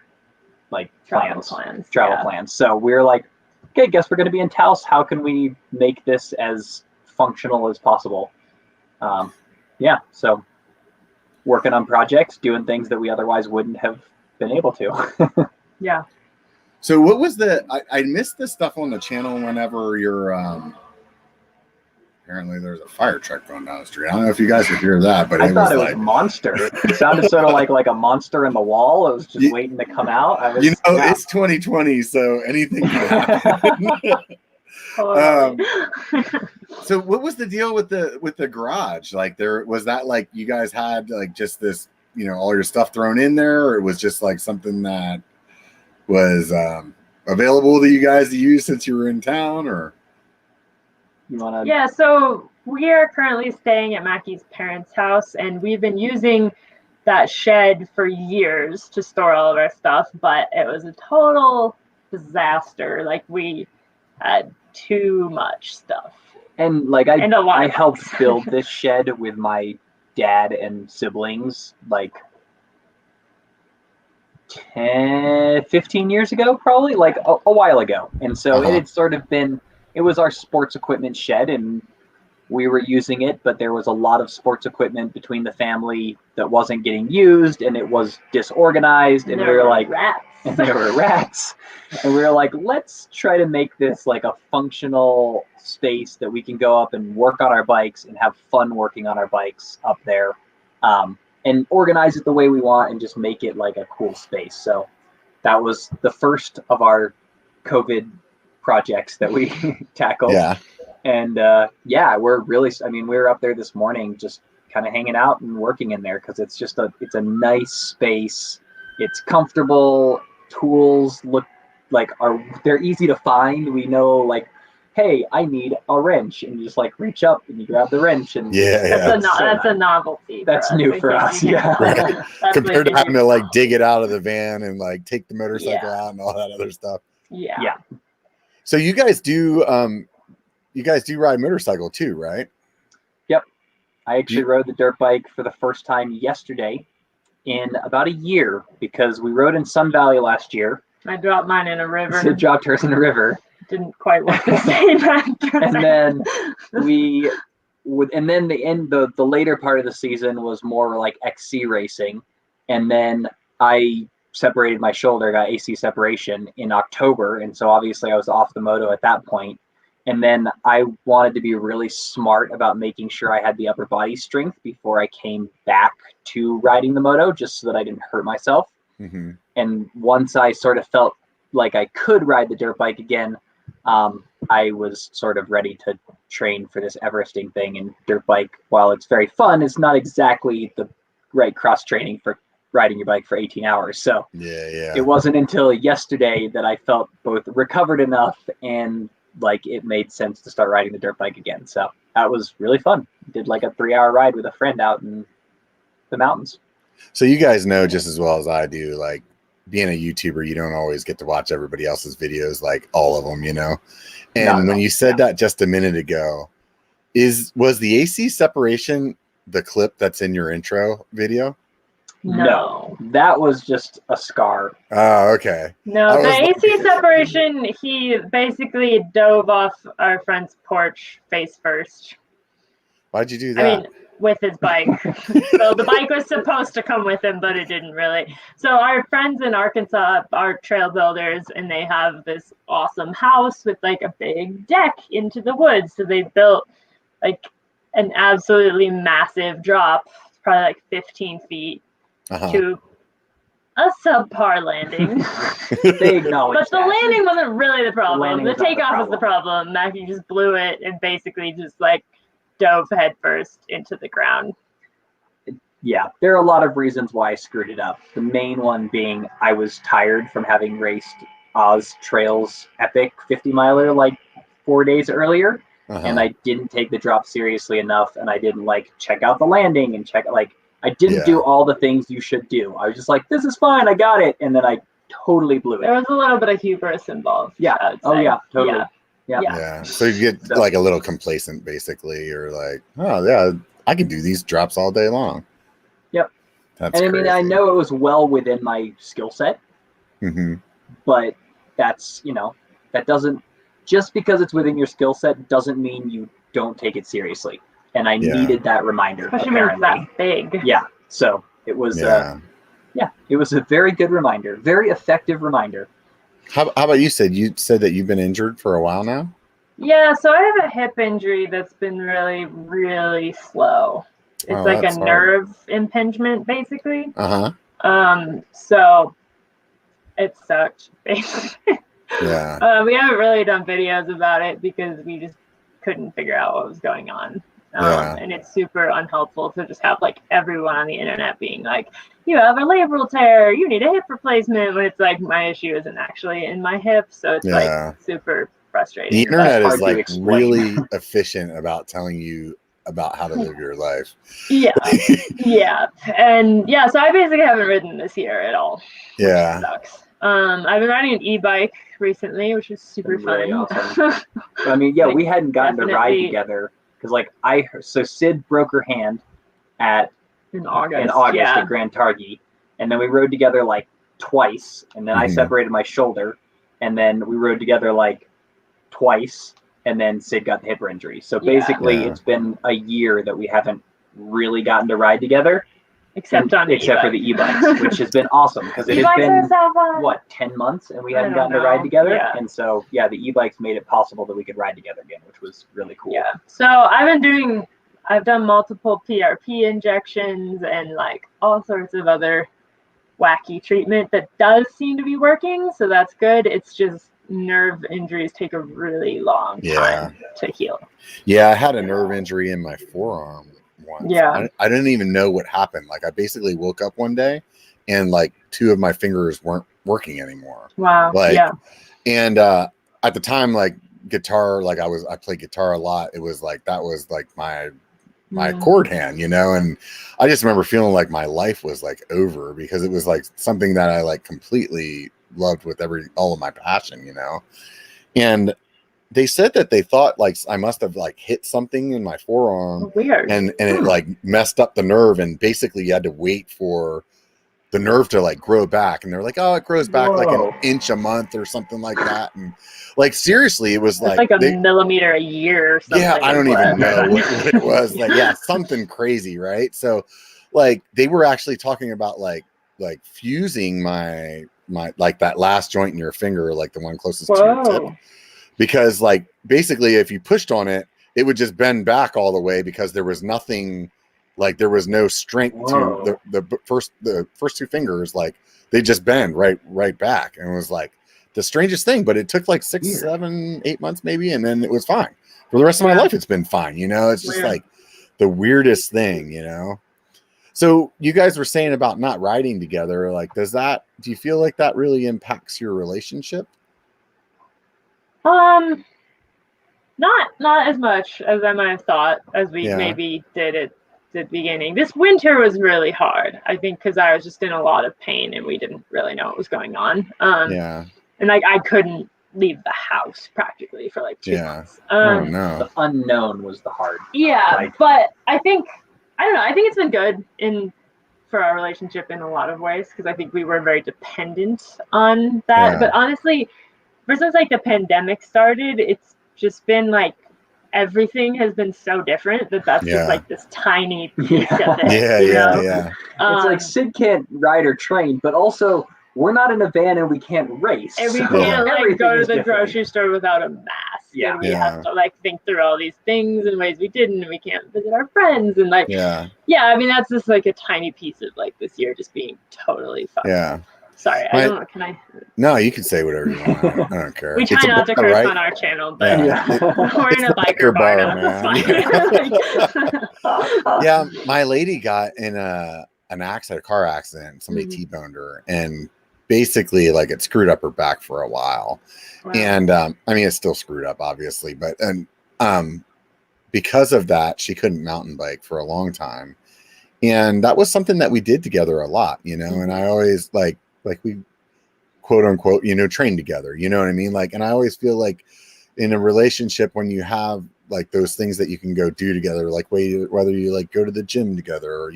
travel plans. So we're like, okay, guess we're going to be in Taos. How can we make this as functional as possible? So working on projects, doing things that we otherwise wouldn't have been able to. Yeah. So what was I missed this stuff on the channel whenever you're, apparently there's a fire truck going down the street. I don't know if you guys could hear that, but I thought it was a monster. It sounded sort of like a monster in the wall. It was just waiting to come out. It's 2020, so anything can happen. So what was the deal with the garage? Like, there was that, like, you guys had like just this, all your stuff thrown in there, or it was just like something that was available to you guys to use since you were in town, or? Yeah, so we are currently staying at Macky's parents' house, and we've been using that shed for years to store all of our stuff, but it was a total disaster. Like, we had too much stuff, And like And a lot I of helped bikes. build this shed with my dad and siblings like 15 years ago, probably, like a while ago. And so it had sort of been, it was our sports equipment shed, and we were using it, but there was a lot of sports equipment between the family that wasn't getting used, and it was disorganized, and we were like, rats. and there were rats, and we were like, let's try to make this like a functional space that we can go up and work on our bikes and have fun working on our bikes up there, and organize it the way we want and just make it like a cool space. So that was the first of our COVID projects that we tackled. Yeah. And we're really, I mean, we were up there this morning just kind of hanging out and working in there because it's a nice space. It's comfortable. Tools look like they're easy to find. We know, like, hey, I need a wrench, and you just like reach up and you grab the wrench, and That's a novelty. That's new for us. Yeah. Right. Compared to having to like dig it out of the van and like take the motorcycle out and all that other stuff. Yeah. So you guys do ride motorcycle too, right? Yep. I actually rode the dirt bike for the first time yesterday in about a year, because we rode in Sun Valley last year. I dropped mine in a river. So dropped hers in a river. Didn't quite want to say that. And then the later part of the season was more like XC racing. And then I separated my shoulder, got AC separation in October. And so obviously I was off the moto at that point. And then I wanted to be really smart about making sure I had the upper body strength before I came back to riding the moto, just so that I didn't hurt myself. Mm-hmm. And once I sort of felt like I could ride the dirt bike again, I was sort of ready to train for this Everesting thing. And dirt bike, while it's very fun, it's not exactly the right cross training for riding your bike for 18 hours. So it wasn't until yesterday that I felt both recovered enough and like it made sense to start riding the dirt bike again. So that was really fun. Did like a 3-hour ride with a friend out in the mountains. So you guys know just as well as I do, like, being a YouTuber, you don't always get to watch everybody else's videos, like all of them, you know? And when you said that just a minute ago, was the AC separation the clip that's in your intro video? No, that was just a scar. Oh, okay. No, the AC separation, he basically dove off our friend's porch face first. Why'd you do that? I mean, with his bike. So the bike was supposed to come with him, but it didn't really. So our friends in Arkansas are trail builders, and they have this awesome house with like a big deck into the woods. So they built like an absolutely massive drop, probably like 15 feet to a subpar landing. They acknowledge but the landing wasn't really the problem. The takeoff was the problem. problem. Macky just blew it and basically just like dove headfirst into the ground. Yeah, there are a lot of reasons why I screwed it up. The main one being I was tired from having raced Oz Trails Epic 50-miler like 4 days earlier, and I didn't take the drop seriously enough, and I didn't like check out the landing and I didn't do all the things you should do. I was just like, this is fine, I got it, and then I totally blew it. There was a little bit of hubris involved. Yeah. Oh yeah, totally. Yeah. So you get like a little complacent, basically, or like, oh yeah, I can do these drops all day long. Yep. That's and I mean, crazy. I know it was well within my skill set, but that's, that doesn't, just because it's within your skill set doesn't mean you don't take it seriously. And I needed that reminder. Especially when it's that big. Yeah. So it was, it was a very good reminder, very effective reminder. How about you, Syd? You said that you've been injured for a while now? Yeah, so I have a hip injury that's been really, really slow. It's like a nerve impingement, basically. So it sucked, basically. Yeah. We haven't really done videos about it because we just couldn't figure out what was going on. And it's super unhelpful to just have like everyone on the internet being like, you have a labral tear, you need a hip replacement, when it's like my issue isn't actually in my hip. So it's like super frustrating. The internet is like really efficient about telling you about how to live your life. Yeah. And so I basically haven't ridden this year at all. Yeah. Which sucks. I've been riding an e-bike recently, which is super Really fun. awesome. I mean, yeah, Like, we hadn't gotten to ride definitely- together because, like, so Syd broke her hand in August. at Grand Targhee, and then we rode together like twice, and then I separated my shoulder, and then we rode together like twice, and then Syd got the hip injury. So basically, it's been a year that we haven't really gotten to ride together. Except for the e-bikes, which has been awesome because it has been what 10 months and we hadn't gotten to ride together. Yeah. And so the e-bikes made it possible that we could ride together again, which was really cool. Yeah. So I've done multiple PRP injections and like all sorts of other wacky treatment that does seem to be working. So that's good. It's just nerve injuries take a really long time to heal. Yeah, I had a nerve injury in my forearm once. Yeah. I didn't even know what happened. Like I basically woke up one day and like 2 of my fingers weren't working anymore. Wow. And at the time, like guitar, like I played guitar a lot. It was like that was like my chord hand, and I just remember feeling like my life was like over because it was like something that I like completely loved with all of my passion, and they said that they thought like I must have like hit something in my forearm. Weird. And it like messed up the nerve, and basically you had to wait for the nerve to like grow back. And they're like, oh, it grows back like an inch a month or something like that. And like seriously, it was like a millimeter a year or something. Yeah, I don't even know what it was. Like, something crazy, right? So like they were actually talking about like fusing my like that last joint in your finger, like the one closest to your tip. Because like basically if you pushed on it, it would just bend back all the way because there was nothing, like there was no strength to the first 2 fingers, like they just bend right back. And it was like the strangest thing, but it took like 6, 7, 8 months maybe, and then it was fine. For the rest of my life it's been fine, it's just like the weirdest thing, So you guys were saying about not riding together, like do you feel like that really impacts your relationship? Not as much as I might have thought as we maybe did at the beginning. This winter was really hard, I think, because I was just in a lot of pain and we didn't really know what was going on. And like I couldn't leave the house practically for like 2 months. Oh no. The unknown was the hard. Yeah, but I don't know. I think it's been good for our relationship in a lot of ways because I think we were very dependent on that. But honestly, ever since like the pandemic started, it's just been like everything has been so different that's just like this tiny piece of it. Yeah. It's like Syd can't ride or train, but also we're not in a van and we can't race. And we can't like go to the grocery store without a mask. Yeah. And we have to like think through all these things in ways we didn't. And we can't visit our friends and like I mean that's just like a tiny piece of like this year just being totally fucked. Yeah. Sorry, I don't know. Can I? No, you can say whatever you want. I don't care. We try not to curse on our channel, but we're in a biker bar now. Yeah, my lady got in a car accident. Somebody T-boned her, and basically, like, it screwed up her back for a while. Wow. And I mean, it's still screwed up, obviously, but because of that, she couldn't mountain bike for a long time, and that was something that we did together a lot, And I always like we quote unquote train together, you know what I mean, like, and I always feel like in a relationship when you have like those things that you can go do together, like whether you like go to the gym together or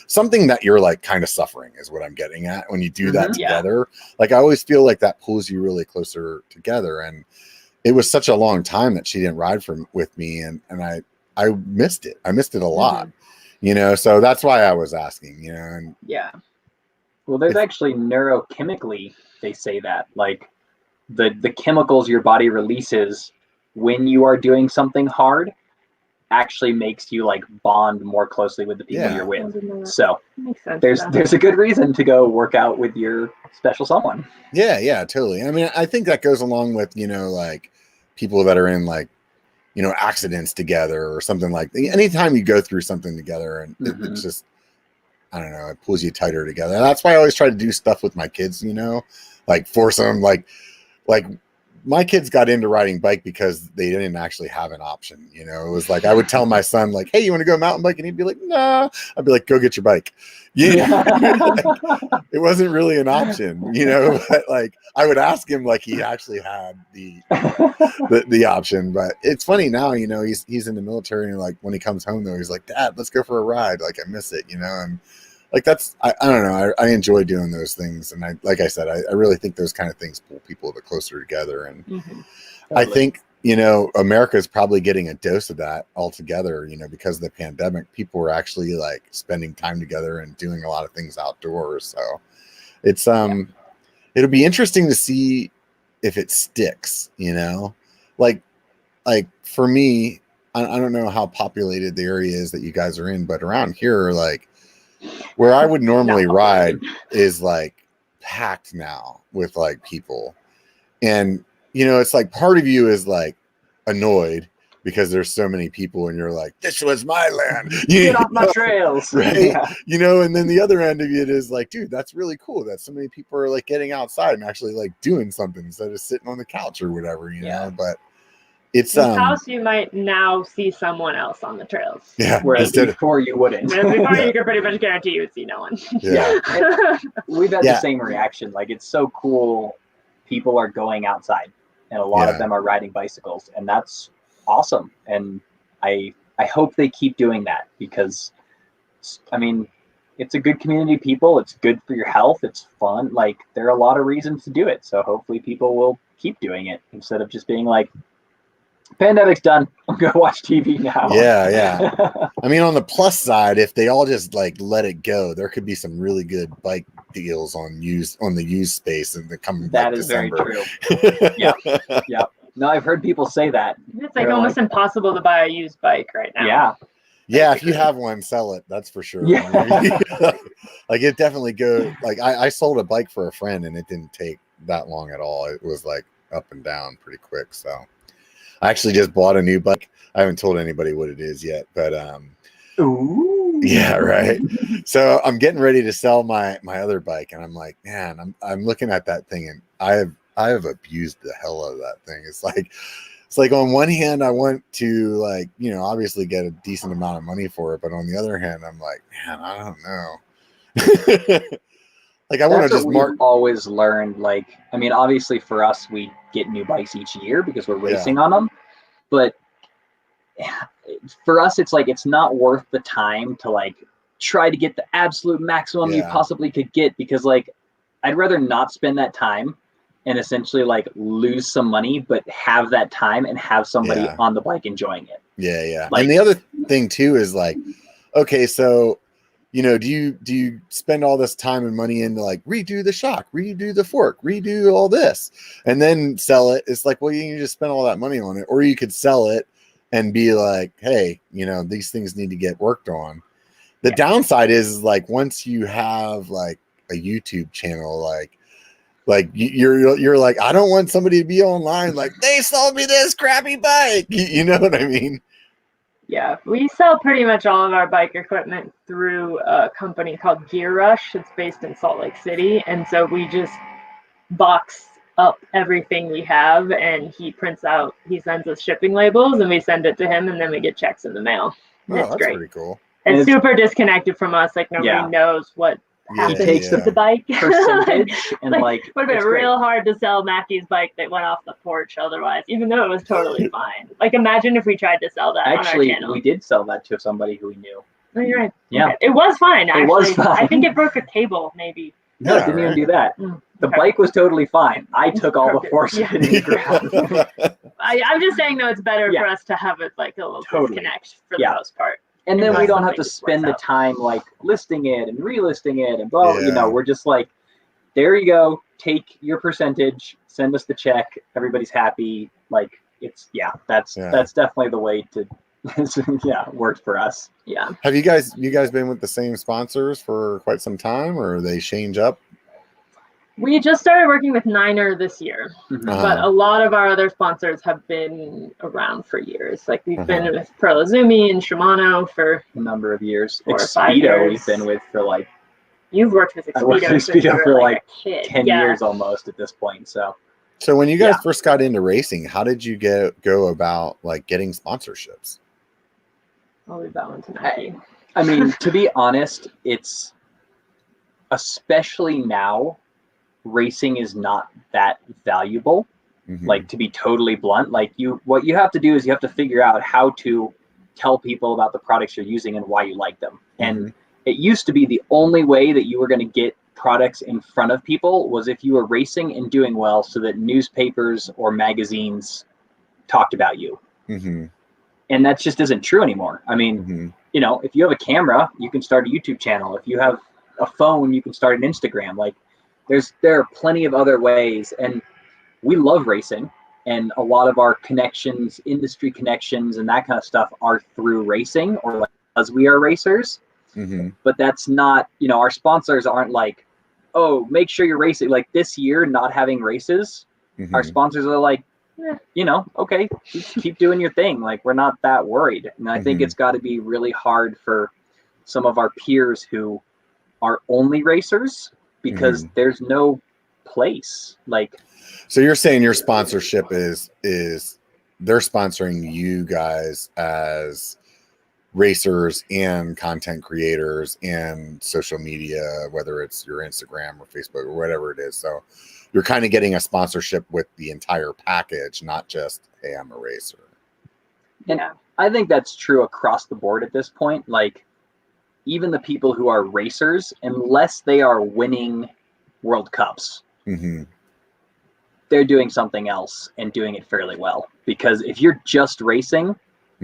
something that you're like kind of suffering is what I'm getting at when you do that together. Like I always feel like that pulls you really closer together, and it was such a long time that she didn't ride with me, and I missed it. I missed it a lot, so that's why I was asking, and well, there's actually neurochemically, they say that like the chemicals your body releases when you are doing something hard actually makes you like bond more closely with the people you're with. So there's a good reason to go work out with your special someone. Yeah, totally. I mean, I think that goes along with, like people that are in like, accidents together or something like that. Anytime you go through something together and it's just, I don't know, it pulls you tighter together. And that's why I always try to do stuff with my kids, like force them, like my kids got into riding bike because they didn't actually have an option. You know, it was like I would tell my son, like, hey, you want to go mountain bike? And he'd be like, nah. I'd be like, go get your bike. Yeah. Like, it wasn't really an option, you know, but like I would ask him like he actually had the option. But it's funny now, you know, he's in the military, and like when he comes home though, he's like, Dad, let's go for a ride. Like I miss it, you know. And like that's I don't know, I enjoy doing those things, and like I said, I really think those kind of things pull people a bit closer together. And Totally. I think, you know, America is probably getting a dose of that altogether, you know, because of the pandemic. People were actually like spending time together and doing a lot of things outdoors. So it's it'll be interesting to see if it sticks, you know, like for me, I don't know how populated the area is that you guys are in, but around here, like where I would normally ride is like packed now with like people. And, you know, it's like part of you is like annoyed because there's so many people and you're like, this was my land. Get off my trails. Right. Yeah. You know, and then the other end of it is like, dude, that's really cool that so many people are like getting outside and actually like doing something instead of sitting on the couch or whatever, you know, but it's in house you might now see someone else on the trails. Yeah. Whereas before you wouldn't. Before you could pretty much guarantee you would see no one. Yeah. We've had the same reaction. Like it's so cool. People are going outside and a lot of them are riding bicycles, and that's awesome. And I hope they keep doing that because I mean, it's a good community of people. It's good for your health. It's fun. Like there are a lot of reasons to do it. So hopefully people will keep doing it instead of just being like, pandemic's done, I'm gonna watch TV now. Yeah. I mean, on the plus side, if they all just like let it go, there could be some really good bike deals on the used space in the coming that is December. Very true. Yeah. No, I've heard people say that. It's like almost impossible to buy a used bike right now. Yeah, if you have one, sell it. That's for sure. Yeah. Like it definitely goes. Like I sold a bike for a friend, and it didn't take that long at all. It was like up and down pretty quick. So I actually just bought a new bike. I haven't told anybody what it is yet, but Ooh. yeah, right. So I'm getting ready to sell my other bike, and I'm like, man, I'm looking at that thing, and I have abused the hell out of that thing. It's like on one hand, I want to like, you know, obviously get a decent amount of money for it, but on the other hand, I'm like, man, I don't know. Like I want to just we've always learned. Like, I mean, obviously for us, we get new bikes each year because we're racing on them. But for us, it's like it's not worth the time to like try to get the absolute maximum you possibly could get, because like I'd rather not spend that time and essentially like lose some money, but have that time and have somebody on the bike enjoying it. Yeah. Like, and the other thing too is like, okay, so you know, do you spend all this time and money into like redo the shock, redo the fork, redo all this, and then sell it? It's like, well, you can just spend all that money on it, or you could sell it and be like, hey, you know, these things need to get worked on. The downside is like once you have like a YouTube channel, like you're like, I don't want somebody to be online like they sold me this crappy bike. You know what I mean? Yeah, we sell pretty much all of our bike equipment through a company called B1KER Rush. It's based in Salt Lake City. And so we just box up everything we have, and he sends us shipping labels, and we send it to him, and then we get checks in the mail. Oh, that's great. Pretty cool. It's super disconnected from us. Like nobody knows what happens to the bike. Percentage and like would have been real hard to sell Macky's bike that went off the porch otherwise, even though it was totally fine. Like imagine if we tried to sell that on our channel. We did sell that to somebody who we knew. Oh, you're right. Yeah. Okay. It was fine, actually. It was fine. I think it broke a table, maybe. No, it didn't even do that. The bike was totally fine. I took all the force in the ground. I'm just saying, though, it's better for us to have it like a little disconnect for the most part. And then we don't have to spend the time like listing it and relisting it and blah. You know, we're just like, there you go. Take your percentage. Send us the check. Everybody's happy. Like it's that's definitely the way to. Worked for us. Yeah. Have you guys been with the same sponsors for quite some time, or they change up? We just started working with Niner this year, but a lot of our other sponsors have been around for years. Like we've been with Perla Zumi and Shimano for a number of years. 4 or 5 years. We've been with for like. You've worked with Expedo for like 10 years almost at this point. So. So when you guys first got into racing, how did you go about like getting sponsorships? I'll leave that one to Macky. I mean, to be honest, it's especially now, racing is not that valuable. Like, to be totally blunt, like what you have to do is you have to figure out how to tell people about the products you're using and why you like them. And it used to be the only way that you were going to get products in front of people was if you were racing and doing well, so that newspapers or magazines talked about you. And that just isn't true anymore. I mean, you know, if you have a camera, you can start a YouTube channel. If you have a phone, you can start an Instagram. Like, there are plenty of other ways. And we love racing, and a lot of our connections, industry connections and that kind of stuff, are through racing, or like because we are racers. But that's not, you know, our sponsors aren't like, oh, make sure you're racing. Like this year, not having races, our sponsors are like, you know, okay, keep doing your thing. Like, we're not that worried. And I think it's got to be really hard for some of our peers who are only racers, because there's no place. Like, so you're saying your sponsorship is they're sponsoring you guys as racers and content creators and social media, whether it's your Instagram or Facebook or whatever it is. So you're kind of getting a sponsorship with the entire package, not just, hey, I'm a racer. And I think that's true across the board at this point. Like, even the people who are racers, unless they are winning World Cups, they're doing something else and doing it fairly well. Because if you're just racing,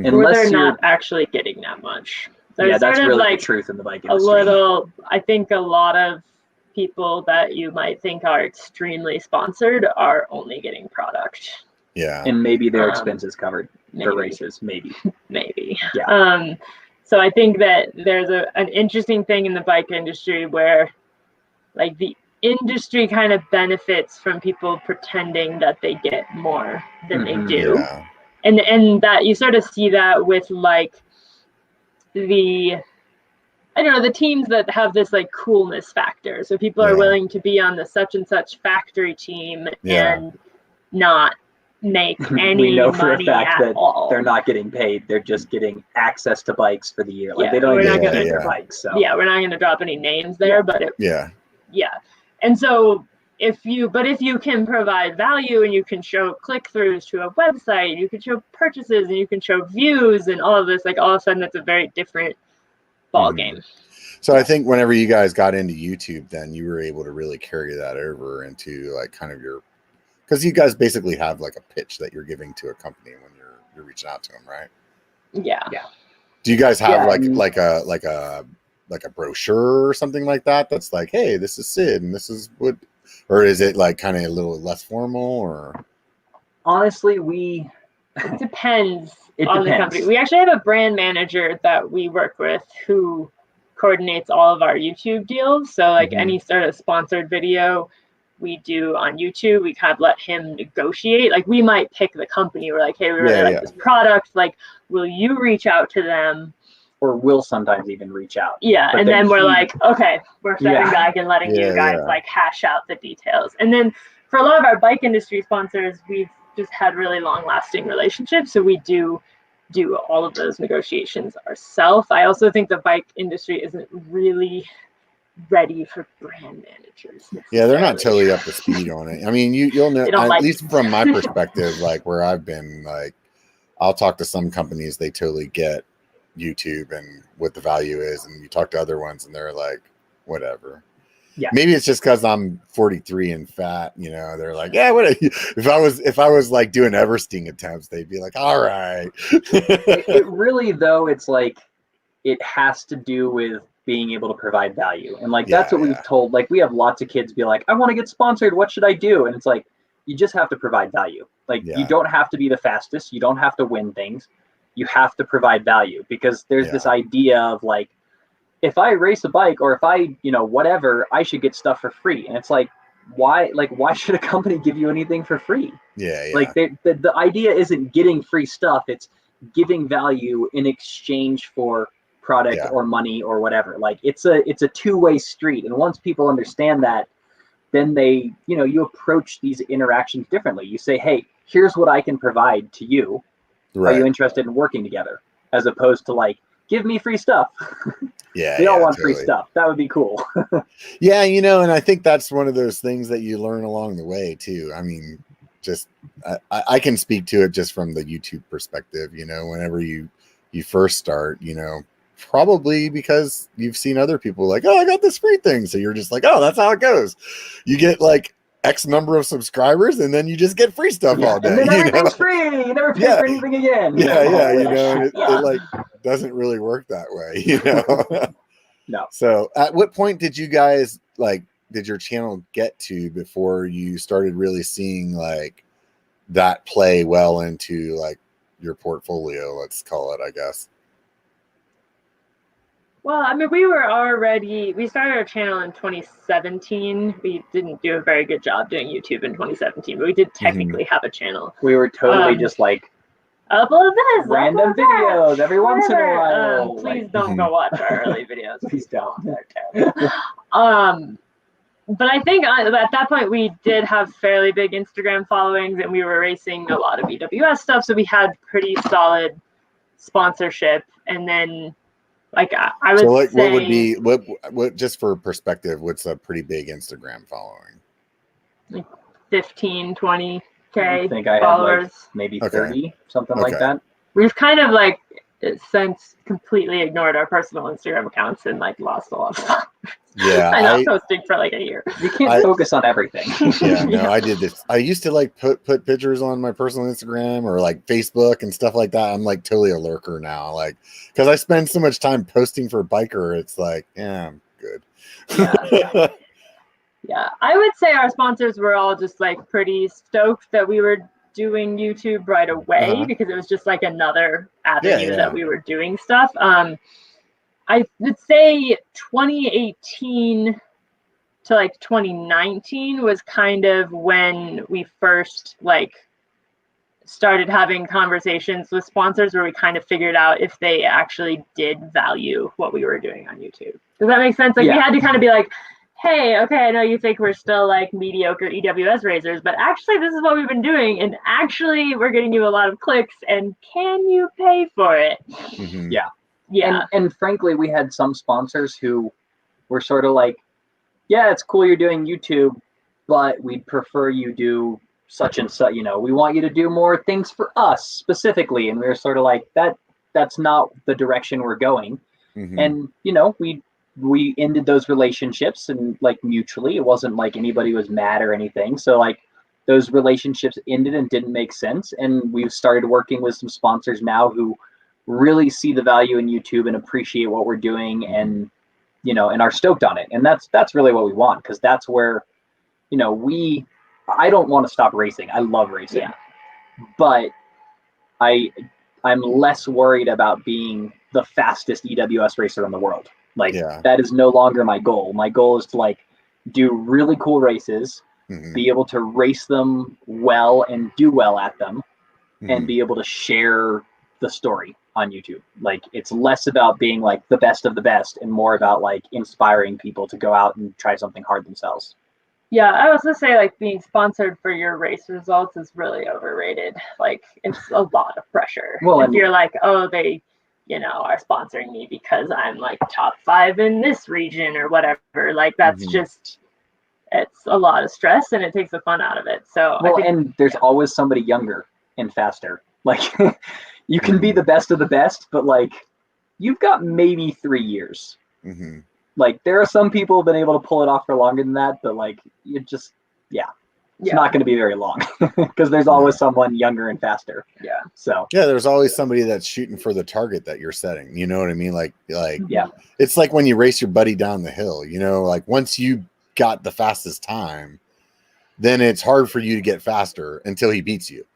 or they're not actually getting that much. There's that's really like the truth in the bike industry. industry. I think a lot of people that you might think are extremely sponsored are only getting product. Yeah. And maybe their expenses covered for races, maybe. Yeah. So I think that there's an interesting thing in the bike industry where, like, the industry kind of benefits from people pretending that they get more than they do. Yeah. And that you sort of see that with, like, the teams that have this, like, coolness factor. So people are willing to be on the such and such factory team and not make any we know for a money fact that all. They're not getting paid. They're just getting access to bikes for the year. Like, they don't even get their bikes. So we're not going to drop any names there, but and so if you can provide value and you can show click-throughs to a website, you can show purchases and you can show views and all of this, like, all of a sudden it's a very different ball game. So I think whenever you guys got into YouTube, then you were able to really carry that over into, like, kind of your, because you guys basically have like a pitch that you're giving to a company when you're reaching out to them, right? Yeah. Do you guys have like a brochure or something like that? That's like, hey, this is Syd and this is what, or is it like kind of a little less formal? Or honestly, it depends on the company. We actually have a brand manager that we work with who coordinates all of our YouTube deals. So, like, any sort of sponsored video we do on YouTube, we kind of let him negotiate. Like, we might pick the company. We're like, hey, we really like this product. Like, will you reach out to them? Or we'll sometimes even reach out. Yeah, but then we're like, okay, we're stepping back and letting you guys like hash out the details. And then for a lot of our bike industry sponsors, we've just had really long-lasting relationships, so we do all of those negotiations ourselves. I also think the bike industry isn't really ready for brand managers. Yeah, they're not totally up to speed on it. I mean, you'll know, at least from my perspective, like where I've been, like, I'll talk to some companies, they totally get YouTube and what the value is, and you talk to other ones and they're like, whatever. Yeah, maybe it's just because I'm 43 and fat, you know. They're like, yeah, what if I was like doing Everesting attempts, they'd be like, all right. It really, though, it's like it has to do with being able to provide value. And like that's what we've told, like we have lots of kids be like, I want to get sponsored, what should I do? And it's like, you just have to provide value. Like you don't have to be the fastest, you don't have to win things, you have to provide value, because there's this idea of like, if I race a bike or if I, you know, whatever, I should get stuff for free. And it's like, why should a company give you anything for free? Like the idea isn't getting free stuff, it's giving value in exchange for product or money or whatever. Like it's a two-way street. And once people understand that, then they, you approach these interactions differently. You say, hey, here's what I can provide to you. Are you interested in working together? As opposed to like, give me free stuff. Yeah. We all want totally. free stuff. That would be cool. Yeah. And I think that's one of those things that you learn along the way too. I mean, just, I can speak to it just from the YouTube perspective, whenever you first start, probably because you've seen other people like, oh, I got this free thing. So you're just like, oh, that's how it goes. You get like X number of subscribers and then you just get free stuff all day. And then everything's free. You never pay for anything again. And it like doesn't really work that way, No. So at what point did you guys did your channel get to before you started really seeing like that play well into like your portfolio, let's call it, I guess? Well, I mean, we started our channel in 2017. We didn't do a very good job doing YouTube in 2017, but we did technically have a channel. We were totally just like, upload this, random videos every once in a while. Please don't go watch our early videos. Please don't. But I think at that point we did have fairly big Instagram followings, and we were racing a lot of EWS stuff, so we had pretty solid sponsorship. And then, like, I would say, what would be what just for perspective? What's a pretty big Instagram following? Like 15, 20K I think I followers. had like maybe 30, something like that. We've kind of like since completely ignored our personal Instagram accounts and like lost a lot of followers. Yeah, I'm not posting for like a year. You can't focus on everything. I did this. I used to like put pictures on my personal Instagram or like Facebook and stuff like that. I'm like totally a lurker now, like because I spend so much time posting for B1KER. It's like, I'm good. Yeah, I would say our sponsors were all just like pretty stoked that we were doing YouTube right away because it was just like another avenue that we were doing stuff. I would say 2018 to like 2019 was kind of when we first like started having conversations with sponsors where we kind of figured out if they actually did value what we were doing on YouTube. Does that make sense? Like we had to kind of be like, hey, okay, I know you think we're still like mediocre EWS racers, but actually this is what we've been doing, and actually we're getting you a lot of clicks, and can you pay for it? Mm-hmm. Yeah. And frankly, we had some sponsors who were sort of like, yeah, it's cool you're doing YouTube, but we'd prefer you do such and such, we want you to do more things for us specifically. And we were sort of like, that's not the direction we're going. Mm-hmm. And, we ended those relationships and like mutually. It wasn't like anybody was mad or anything. So like those relationships ended and didn't make sense. And we've started working with some sponsors now who really see the value in YouTube and appreciate what we're doing and, and are stoked on it. And that's really what we want. Cause that's where, I don't want to stop racing. I love racing, but I'm less worried about being the fastest EWS racer in the world. Like that is no longer my goal. My goal is to like do really cool races, be able to race them well and do well at them, and be able to share the story on YouTube. Like it's less about being like the best of the best and more about like inspiring people to go out and try something hard themselves. Yeah, I was gonna say like being sponsored for your race results is really overrated. Like it's a lot of pressure. Well, if you're like, oh, they are sponsoring me because I'm like top 5 in this region or whatever. Like that's just, it's a lot of stress and it takes the fun out of it. So and there's always somebody younger and faster. Like you can be the best of the best, but like you've got maybe 3 years. Mm-hmm. Like there are some people who've been able to pull it off for longer than that, but like you just, it's not going to be very long because there's always someone younger and faster. Yeah. So there's always somebody that's shooting for the target that you're setting. You know what I mean? Like it's like when you race your buddy down the hill, like once you got the fastest time, then it's hard for you to get faster until he beats you.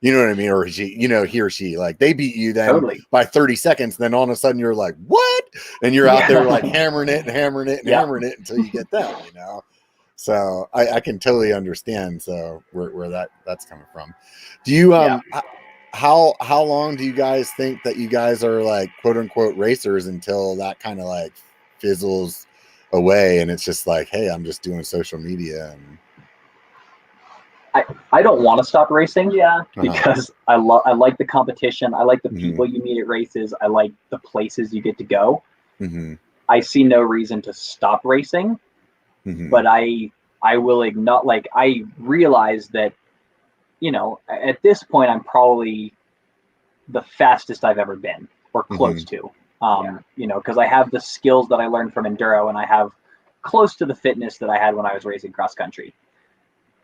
You know what I mean? Or she, he or she, like they beat you then by 30 seconds. Then all of a sudden you're like, what? And you're out there like hammering it hammering it until you get them, So I can totally understand. So where that's coming from. Do you how long do you guys think that you guys are like quote unquote racers until that kind of like fizzles away and it's just like, hey, I'm just doing social media and I don't want to stop racing. Yeah. Because I like the competition. I like the people you meet at races. I like the places you get to go. I see no reason to stop racing, but I will ignore, like, I realize that, you know, at this point, I'm probably the fastest I've ever been or close to, you know, because I have the skills that I learned from enduro and I have close to the fitness that I had when I was racing cross country.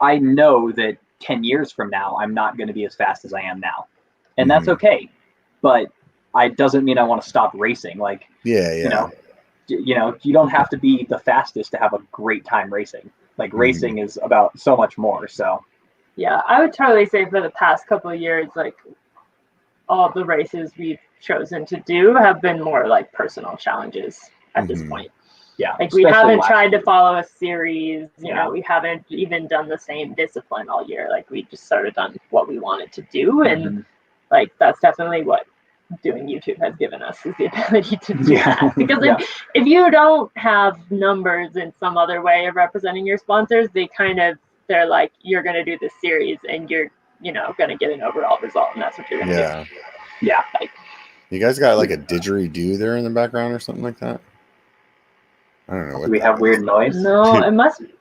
I know that 10 years from now, I'm not going to be as fast as I am now. And that's okay. But it doesn't mean I want to stop racing. Like, you know, you don't have to be the fastest to have a great time racing. Like racing is about so much more. So, yeah, I would totally say for the past couple of years, like all the races we've chosen to do have been more like personal challenges at this point. Yeah, like we haven't tried to follow a series, you know, we haven't even done the same discipline all year. Like we just sort of done what we wanted to do. And like, that's definitely what doing YouTube has given us, is the ability to do that. Because if you don't have numbers in some other way of representing your sponsors, they're like, you're going to do this series and you're, you know, going to get an overall result. And that's what you're going to do. Yeah. You guys got like a didgeridoo there in the background or something like that? I don't know. Do we have weird noise? No, it must be.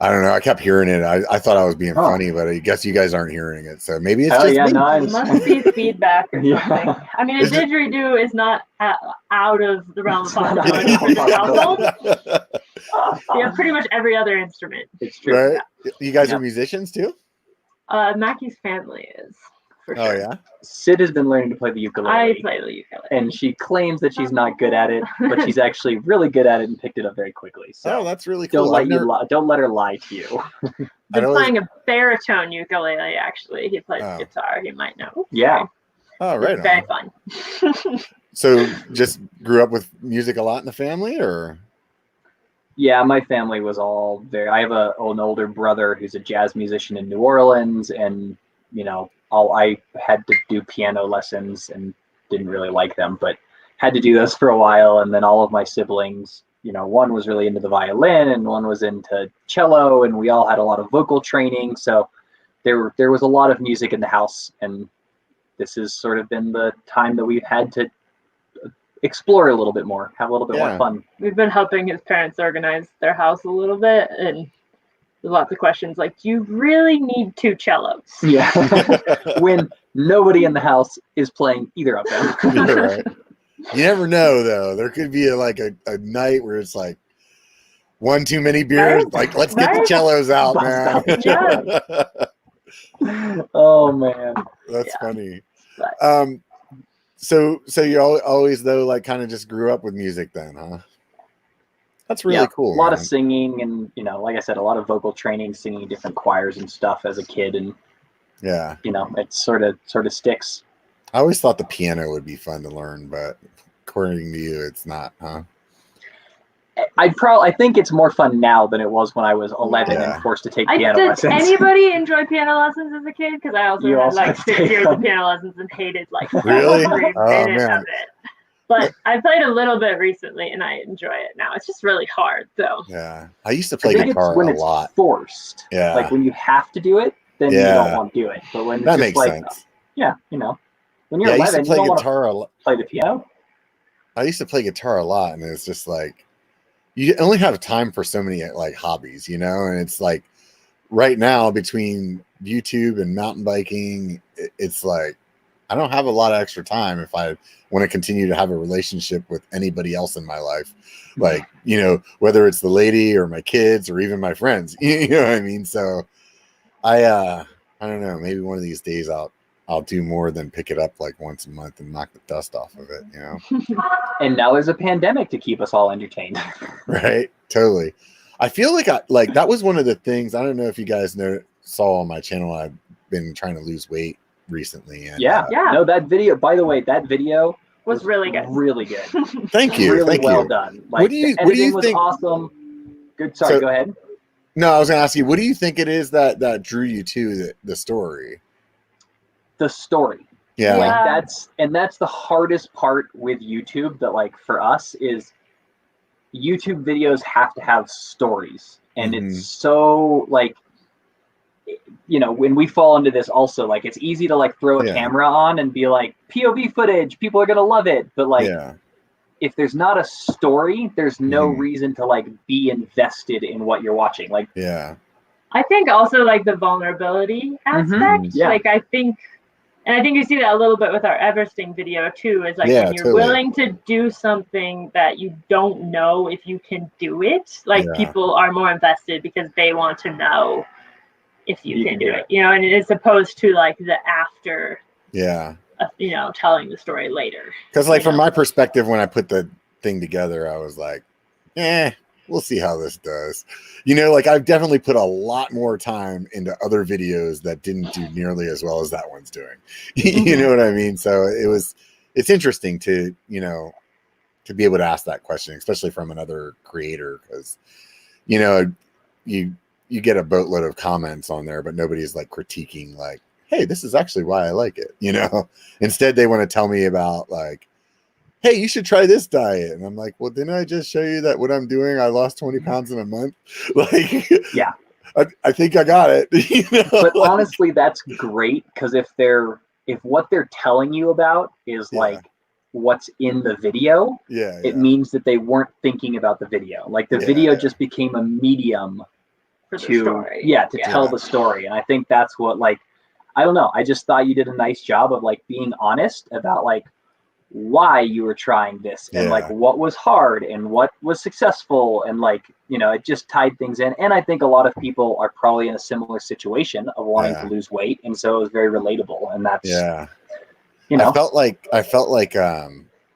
I don't know. I kept hearing it. I thought I was being funny, but I guess you guys aren't hearing it. So maybe it's just me. It must be feedback or something. I mean, a didgeridoo is not out of the realm of possibility for this household. Yeah, pretty much every other instrument. It's true. Right? You guys are musicians too? Mackie's family is. For sure. Oh yeah. Syd has been learning to play the ukulele. I play the ukulele, and she claims that she's not good at it, but she's actually really good at it and picked it up very quickly. So that's really cool. Don't let her lie to you. Been playing a baritone ukulele. Actually, he plays guitar. You might know. Yeah. Oh, right. It's very fun. So, just grew up with music a lot in the family, or? Yeah, my family was all very. I have an older brother who's a jazz musician in New Orleans, and you know, I had to do piano lessons and didn't really like them, but had to do those for a while. And then all of my siblings, you know, one was really into the violin and one was into cello, and we all had a lot of vocal training. So there was a lot of music in the house, and this has sort of been the time that we've had to explore a little bit more, have a little bit more fun. We've been helping his parents organize their house a little bit, and there's lots of questions like, do you really need 2 cellos? Yeah. When nobody in the house is playing either of them. Yeah, right. You never know, though. There could be a night where it's like one too many beers. Right? Like, let's get the cellos out, man. Oh, man. That's funny. So you always, though, like, kind of just grew up with music then, huh? That's really cool. A lot of singing and, you know, like I said, a lot of vocal training, singing different choirs and stuff as a kid. And, you know, it sort of sticks. I always thought the piano would be fun to learn, but according to you, it's not, huh? I think it's more fun now than it was when I was 11 and forced to take piano lessons. Did anybody enjoy piano lessons as a kid? Because I also had like 6 years of piano lessons and hated like really? every minute of it. But I played a little bit recently and I enjoy it now. It's just really hard, though. Yeah, I used to play guitar when a it's lot. Forced. Yeah, like when you have to do it, then you don't want to do it. But when that it's makes just sense. You know, when you're 11, you don't want to play the piano. I used to play guitar a lot, and it's just like you only have time for so many like hobbies, you know. And it's like right now between YouTube and mountain biking, it's like I don't have a lot of extra time if I want to continue to have a relationship with anybody else in my life. Like, you know, whether it's the lady or my kids or even my friends, you know what I mean? So I don't know, maybe one of these days I'll do more than pick it up like once a month and knock the dust off of it, you know? And now there's a pandemic to keep us all entertained. Right. Totally. I feel like that was one of the things, I don't know if you guys saw on my channel, I've been trying to lose weight recently. And, no, that video, by the way, that video was really good. Really good. Thank you. Really Thank well you. done. Like, what do you was think? Awesome. Good. Sorry, go ahead. No, I was going to ask you, what do you think it is that drew you to the story? The story. Yeah. Like that's the hardest part with YouTube, that like for us is YouTube videos have to have stories, and Mhm. it's so like, you know, when we fall into this also, like, it's easy to like throw a Yeah. camera on and be like, POV footage, people are gonna love it, but like, Yeah. if there's not a story, there's no Mhm. reason to like be invested in what you're watching. Like, Yeah. I think also like the vulnerability aspect. Yeah. Like I think you see that a little bit with our Everesting video too, is like Yeah, when you're totally. willing to do something that you don't know if you can do it, like Yeah. people are more invested because they want to know if you can do it, it. and as opposed to like the after, Yeah. Telling the story later. Because like from my perspective, when I put the thing together, I was like, we'll see how this does. Like I've definitely put a lot more time into other videos that didn't do nearly as well as that one's doing. You know what I mean? So it's interesting to, to be able to ask that question, especially from another creator, because, you get a boatload of comments on there, but nobody's like critiquing like, hey, this is actually why I like it. Instead they want to tell me about like, hey, you should try this diet. And I'm like, well, didn't I just show you that what I'm doing? I lost 20 pounds in a month. Like, yeah, I think I got it. But honestly, that's great, because if what they're telling you about is like what's in the video, it means that they weren't thinking about the video. Like the video just became a medium to tell the story. And I think that's what, like, I don't know. I just thought you did a nice job of like being honest about like why you were trying this and like what was hard and what was successful, and like, it just tied things in. And I think a lot of people are probably in a similar situation of wanting to lose weight, and so it was very relatable. And that's I felt like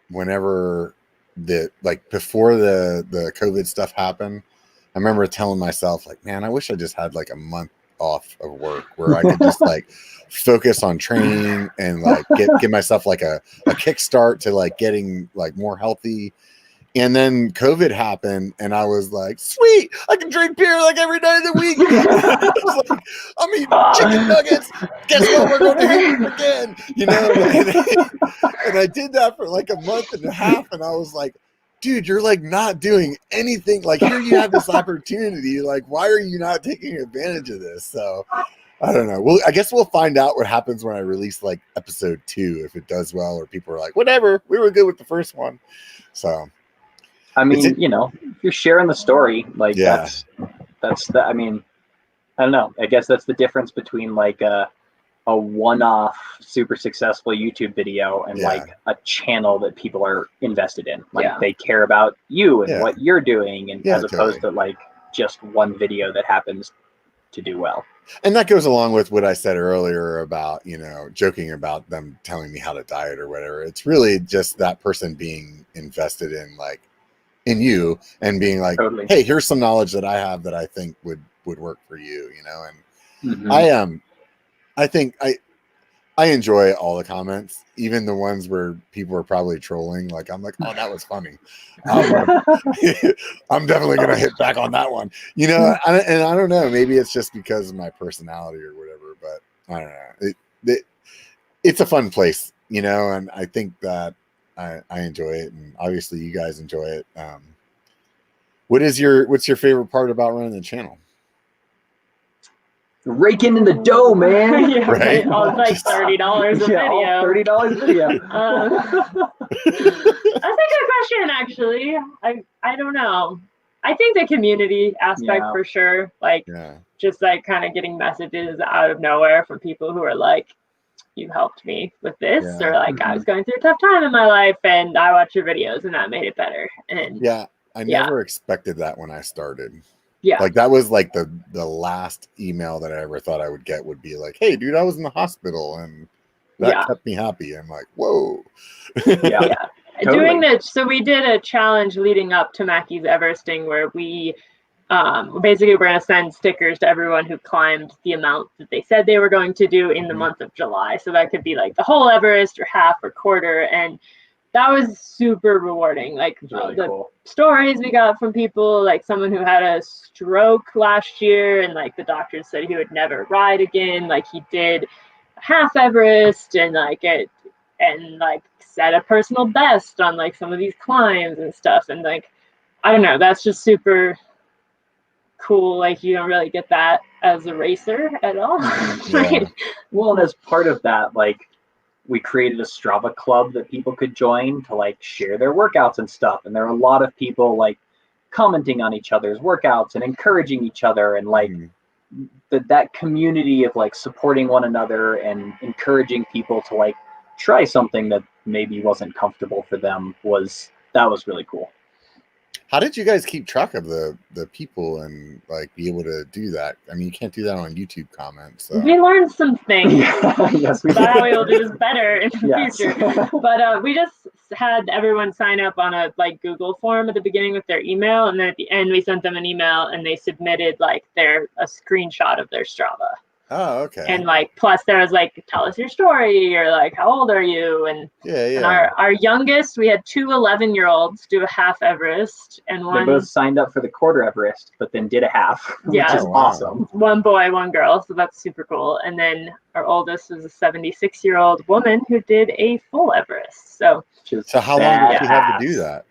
whenever before the COVID stuff happened, I remember telling myself like, man, I wish I just had like a month off of work where I could just like focus on training and like give myself like a kickstart to like getting like more healthy. And then COVID happened and I was like, sweet, I can drink beer like every day of the week. I was like, I'm eating chicken nuggets. Guess what? We're going to Haiti again. And I did that for like a month and a half, and I was like, dude, you're like not doing anything. Like here you have this opportunity. Like, why are you not taking advantage of this? So I don't know. Well, I guess we'll find out what happens when I release like episode 2, if it does well, or people are like, whatever, we were good with the first one. So I mean, if you're sharing the story, like that's the, I mean, I don't know. I guess that's the difference between like a one-off super successful YouTube video and like a channel that people are invested in. Like they care about you and what you're doing, and as opposed to like just one video that happens to do well. And that goes along with what I said earlier about, joking about them telling me how to diet or whatever. It's really just that person being invested in like in you and being like, hey, here's some knowledge that I have that I think would work for you, and I think I enjoy all the comments, even the ones where people are probably trolling. Like, I'm like, oh, that was funny. I'm definitely going to hit back on that one, and I don't know, maybe it's just because of my personality or whatever, but I don't know. It's a fun place, and I think that I enjoy it, and obviously you guys enjoy it. What's your favorite part about running the channel? Raking in the dough, man. Right? All like $30 a video. $30 a video. That's a good question, actually. I don't know. I think the community aspect for sure. Like, just like kind of getting messages out of nowhere from people who are like, you helped me with this, or like I was going through a tough time in my life and I watched your videos and that made it better. And I never expected that when I started. Like that was like the last email that I ever thought I would get would be like, hey dude, I was in the hospital, and that kept me happy. I'm like, whoa. Totally. Doing that, so we did a challenge leading up to Macky's Everesting where we basically we're going to send stickers to everyone who climbed the amount that they said they were going to do in the month of July. So that could be like the whole Everest or half or quarter, and that was super rewarding. Like really the cool stories we got from people, like someone who had a stroke last year and like the doctors said he would never ride again. Like he did half Everest and like set a personal best on like some of these climbs and stuff. And like I don't know, that's just super cool. Like you don't really get that as a racer at all. Yeah. Well, and as part of that, like we created a Strava club that people could join to like share their workouts and stuff. And there are a lot of people like commenting on each other's workouts and encouraging each other, and like that community of like supporting one another and encouraging people to like try something that maybe wasn't comfortable for them was really cool. How did you guys keep track of the people and like be able to do that? I mean, you can't do that on YouTube comments. So. We learned some things. Yes, we that did. we will do this better in the future. But we just had everyone sign up on a like Google form at the beginning with their email, and then at the end we sent them an email and they submitted like a screenshot of their Strava. Oh, okay. And like plus there was like, tell us your story, or like how old are you? And and our youngest, we had 2 11-year-olds do a half Everest, and one they both signed up for the quarter Everest but then did a half. Yeah, which is awesome. One boy, one girl, so that's super cool. And then our oldest was a 76-year-old woman who did a full Everest. So how long did you have to do that?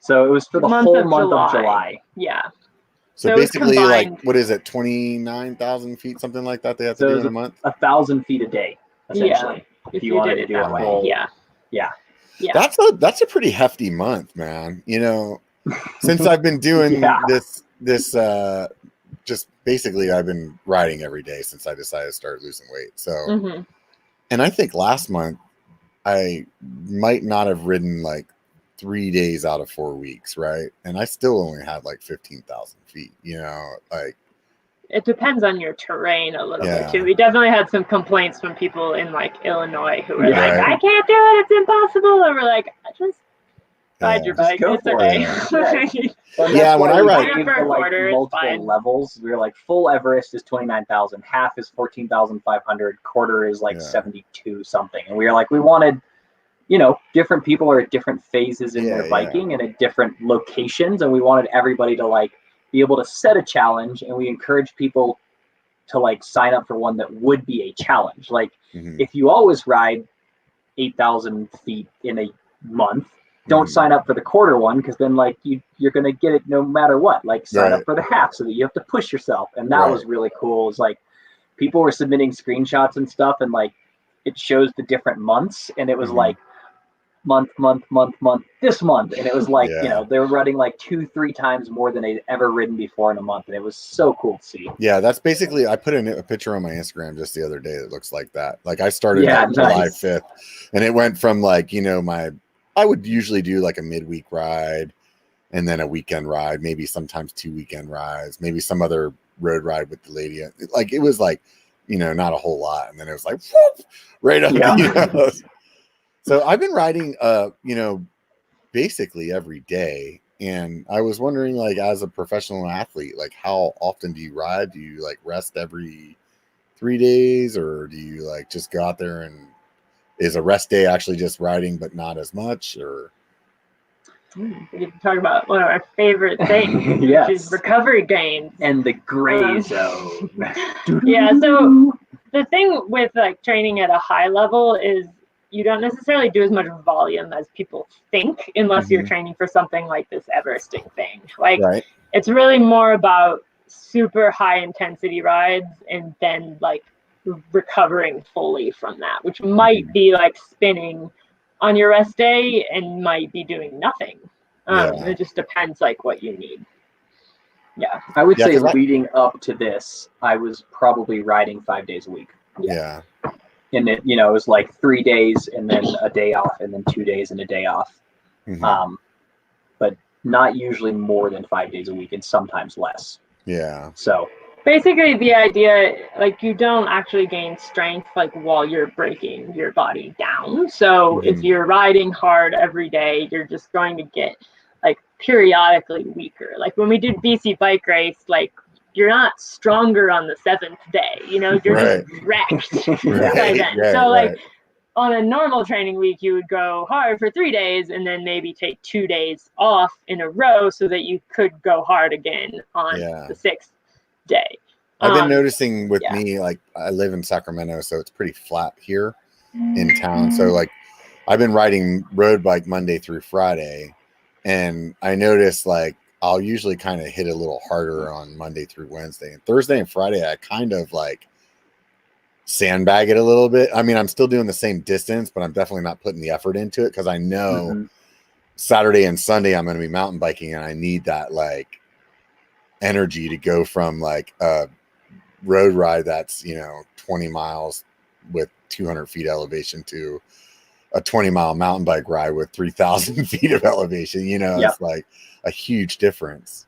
So it was for the whole month of July. Yeah. So basically, like, what is it, 29,000 feet, something like that they have to do in a month? 1,000 feet a day, essentially. If you wanted to do it full. Yeah. That's a pretty hefty month, man. You know, since I've been doing this just basically I've been riding every day since I decided to start losing weight. So, and I think last month I might not have ridden like 3 days out of 4 weeks, right? And I still only had like 15,000 feet, you know, like. It depends on your terrain a little bit too. We definitely had some complaints from people in like Illinois who were like, I can't do it, it's impossible. And we're like, just ride your bike, it's okay. When I ride for like multiple levels, we were like full Everest is 29,000, half is 14,500, quarter is like 72 something. And we were like, we wanted, you know, different people are at different phases in their biking and at different locations, and we wanted everybody to like be able to set a challenge, and we encourage people to like sign up for one that would be a challenge. Like if you always ride 8,000 feet in a month, don't sign up for the quarter one, because then like you're gonna get it no matter what. Like sign up for the half so that you have to push yourself. And that was really cool. It's like people were submitting screenshots and stuff, and like it shows the different months, and it was like month, this month. And it was like, you know, they were running like 2-3 times more than they'd ever ridden before in a month. And it was so cool to see. Yeah, that's basically, I put a picture on my Instagram just the other day that looks like that. Like I started on July 5th, and it went from like, you know, I would usually do like a midweek ride and then a weekend ride, maybe sometimes 2 weekend rides, maybe some other road ride with the lady. Like it was like, you know, not a whole lot. And then it was like, whoop, right up. You know? So I've been riding, you know, basically every day. And I was wondering, like, as a professional athlete, like, how often do you ride? Do you like rest every 3 days, or do you like just go out there and is a rest day actually just riding, but not as much? Or we get to talk about one of our favorite things, which is recovery gains and the gray zone. So the thing with like training at a high level is you don't necessarily do as much volume as people think, unless you're training for something like this Everesting thing. Like it's really more about super high intensity rides and then like recovering fully from that, which might be like spinning on your rest day and might be doing nothing. It just depends like what you need. I would say leading up to this, I was probably riding 5 days a week. And it, you know, it was like 3 days and then a day off, and then 2 days and a day off. But not usually more than 5 days a week, and sometimes less. So basically the idea, like you don't actually gain strength like while you're breaking your body down. So if you're riding hard every day, you're just going to get like periodically weaker. Like when we did BC bike race, like you're not stronger on the 7th day, you know, you're just wrecked by then. So like on a normal training week, you would go hard for 3 days and then maybe take 2 days off in a row so that you could go hard again on the 6th day. I've been noticing with me, like I live in Sacramento, so it's pretty flat here in town. So like I've been riding road bike Monday through Friday, And I noticed like I'll usually kind of hit a little harder on Monday through Wednesday, and Thursday and Friday I kind of like sandbag it a little bit. I mean, I'm still doing the same distance, but I'm definitely not putting the effort into it because I know Saturday and Sunday I'm going to be mountain biking, and I need that like energy to go from like a road ride that's 20 miles with 200 feet elevation to a 20-mile mountain bike ride with 3,000 feet of elevation. It's like a huge difference.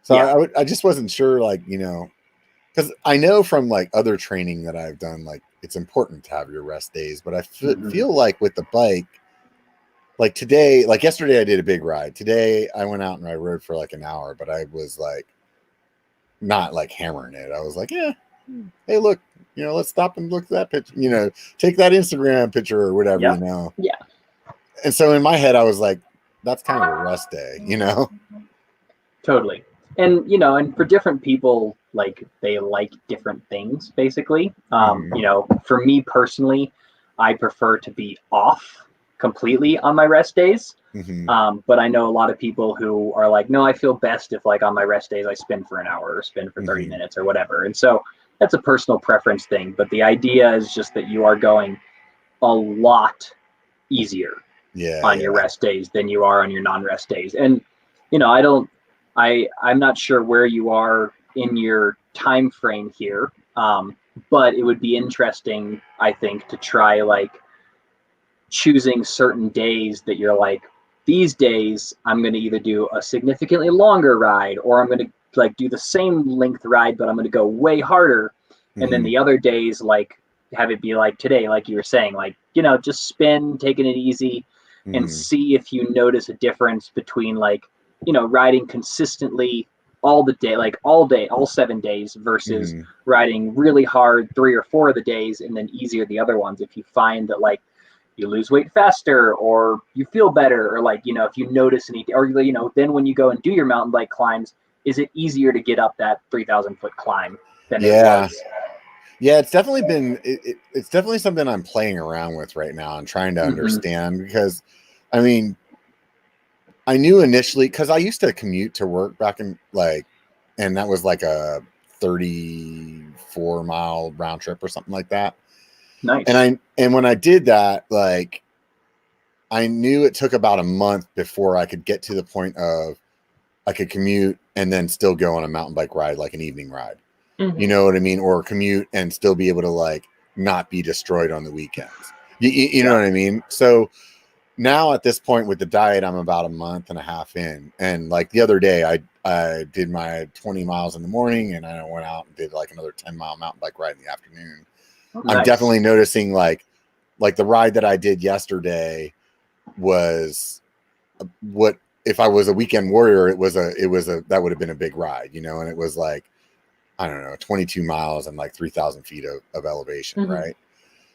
So I just wasn't sure, like, because I know from like other training that I've done, like it's important to have your rest days, but I feel like with the bike, like today, like yesterday I did a big ride. Today I went out and I rode for like an hour, but I was like not like hammering it. I was like, yeah, hey, look, let's stop and look at that picture, take that Instagram picture or whatever, Yeah. And so in my head, I was like, that's kind of a rest day, Totally. And, and for different people, like they like different things, basically. For me personally, I prefer to be off completely on my rest days. But I know a lot of people who are like, no, I feel best if like on my rest days, I spin for an hour or spin for 30 minutes or whatever. And so that's a personal preference thing. But the idea is just that you are going a lot easier on your rest days than you are on your non-rest days. And, I'm not sure where you are in your time frame here. But it would be interesting, I think, to try like choosing certain days that you're like, these days I'm going to either do a significantly longer ride, or I'm going to like do the same length ride, but I'm going to go way harder. And then the other days, like have it be like today, like you were saying, like, just spin, taking it easy, and see if you notice a difference between like, riding consistently all the day, like all day, all 7 days versus riding really hard 3 or 4 of the days and then easier the other ones. If you find that like you lose weight faster, or you feel better, or like, if you notice any, or, then when you go and do your mountain bike climbs, is it easier to get up that 3,000 foot climb than it was? Yeah, it's definitely been, it's definitely something I'm playing around with right now and trying to understand, because I mean, I knew initially, because I used to commute to work back in like, and that was like a 34-mile round trip or something like that. Nice. And when I did that, like, I knew it took about a month before I could get to the point of I could commute and then still go on a mountain bike ride, like an evening ride. You know what I mean? Or commute and still be able to like not be destroyed on the weekends. You know what I mean? So now at this point with the diet, I'm about a month and a half in. And like the other day, I did my 20 miles in the morning, and I went out and did like another 10-mile mountain bike ride in the afternoon. Nice. I'm definitely noticing like the ride that I did yesterday was what, if I was a weekend warrior, it was that would have been a big ride, and it was like, I don't know, 22 miles and like 3,000 feet of elevation. Right.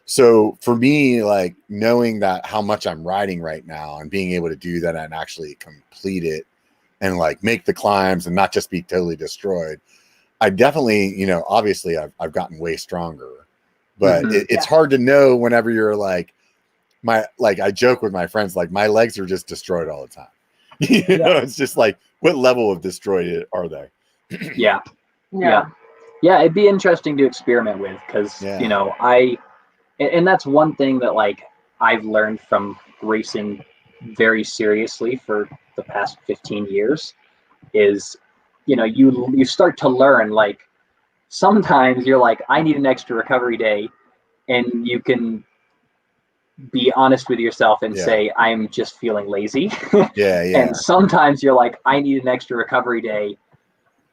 So for me, like knowing that how much I'm riding right now and being able to do that and actually complete it and like make the climbs and not just be totally destroyed, I definitely, obviously I've gotten way stronger, but it's hard to know whenever you're like, I joke with my friends, like my legs are just destroyed all the time. It's just like, what level of destroyed are they? Yeah, it'd be interesting to experiment with, because and that's one thing that like I've learned from racing very seriously for the past 15 years is, you start to learn, like sometimes you're like, I need an extra recovery day, and you can be honest with yourself and say, I'm just feeling lazy. And sometimes you're like, I need an extra recovery day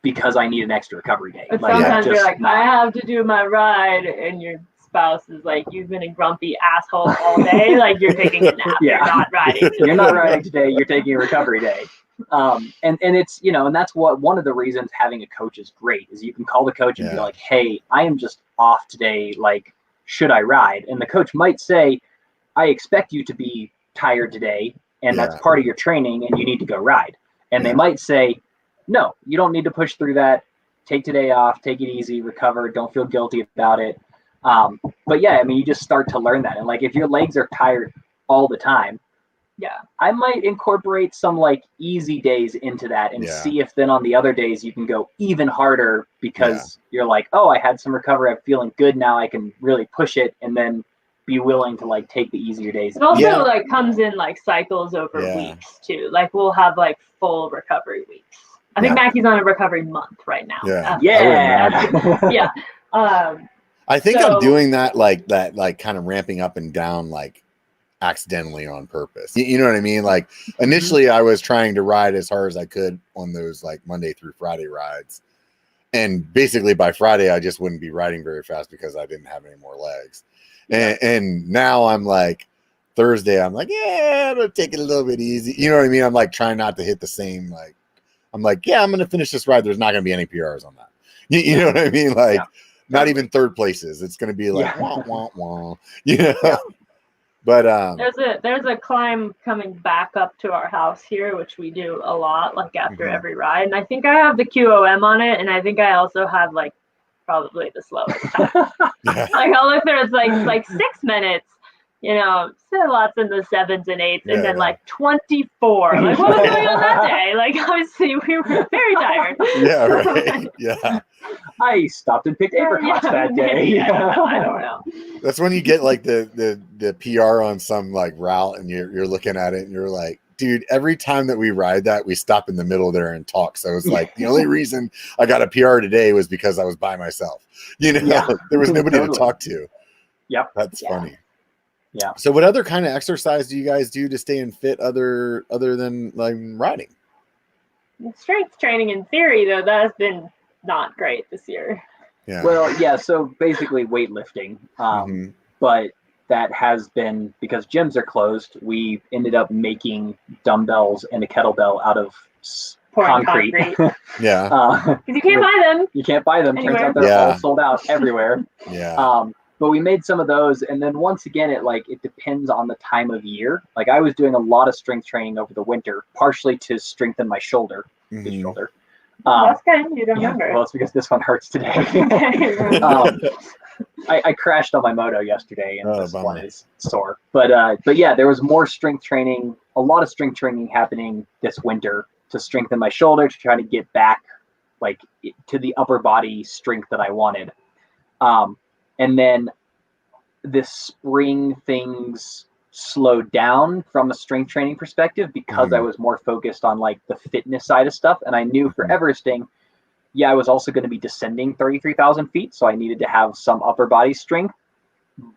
because I need an extra recovery day. But sometimes you're like, I have to do my ride, and your spouse is like, you've been a grumpy asshole all day, like you're taking a nap. You're not riding today. You're not riding today, you're taking a recovery day. And it's, and that's what one of the reasons having a coach is great, is you can call the coach and be like, hey, I am just off today, like, should I ride? And the coach might say, I expect you to be tired today, and that's part of your training, and you need to go ride. And they might say, no, you don't need to push through that. Take today off, take it easy, recover, don't feel guilty about it. But yeah, I mean, you just start to learn that. And like, if your legs are tired all the time, Yeah. I might incorporate some like easy days into that and see if then on the other days you can go even harder because you're like, oh, I had some recovery. I'm feeling good now. I can really push it, and then be willing to like take the easier days. It also like comes in like cycles over weeks too. Like we'll have like full recovery weeks. I think Mackie's on a recovery month right now. Yeah. I think I'm doing that like kind of ramping up and down like accidentally on purpose. You know what I mean? Like initially I was trying to ride as hard as I could on those like Monday through Friday rides. And basically by Friday, I just wouldn't be riding very fast because I didn't have any more legs. And now I'm like Thursday, I'm like, I'm gonna take it a little bit easy. You know what I mean? I'm like trying not to hit the same, like, I'm like, I'm gonna finish this ride. There's not gonna be any PRs on that. You know what I mean? Like not even third places. It's gonna be like wah, wah, wah. You know? But there's a climb coming back up to our house here, which we do a lot, like after every ride. And I think I have the QOM on it, and I think I also have like probably the slowest time. Like I'll look there, it's like 6 minutes, you know, still lots in the 7s and 8s, and then like 24. Like what was going on that day? Like obviously we were very tired. Yeah, right. Yeah. I stopped and picked apricots that day. I don't know. That's when you get like the PR on some like route, and you're looking at it and you're like, dude, every time that we ride that, we stop in the middle there and talk. So it's like the only reason I got a PR today was because I was by myself. You know, there was nobody to talk to. Yep. That's funny. Yeah. So what other kind of exercise do you guys do to stay in fit other than like riding? Strength training in theory, though, that has been not great this year. Yeah. Well, so basically weightlifting. But that has been, because gyms are closed, we ended up making dumbbells and a kettlebell out of concrete. Because you can't buy them. You can't buy them. Anywhere. Turns out they're all sold out everywhere. Yeah. But we made some of those, and then once again, it depends on the time of year. Like I was doing a lot of strength training over the winter, partially to strengthen my shoulder. The shoulder. That's good. You remember. Well, it's because this one hurts today. I crashed on my moto yesterday, and this one is sore. But yeah, there was more strength training, a lot of strength training happening this winter to strengthen my shoulder, to try to get back like to the upper body strength that I wanted. And then this spring things slowed down from a strength training perspective because I was more focused on like the fitness side of stuff. And I knew for Everesting, I was also going to be descending 33,000 feet. So I needed to have some upper body strength,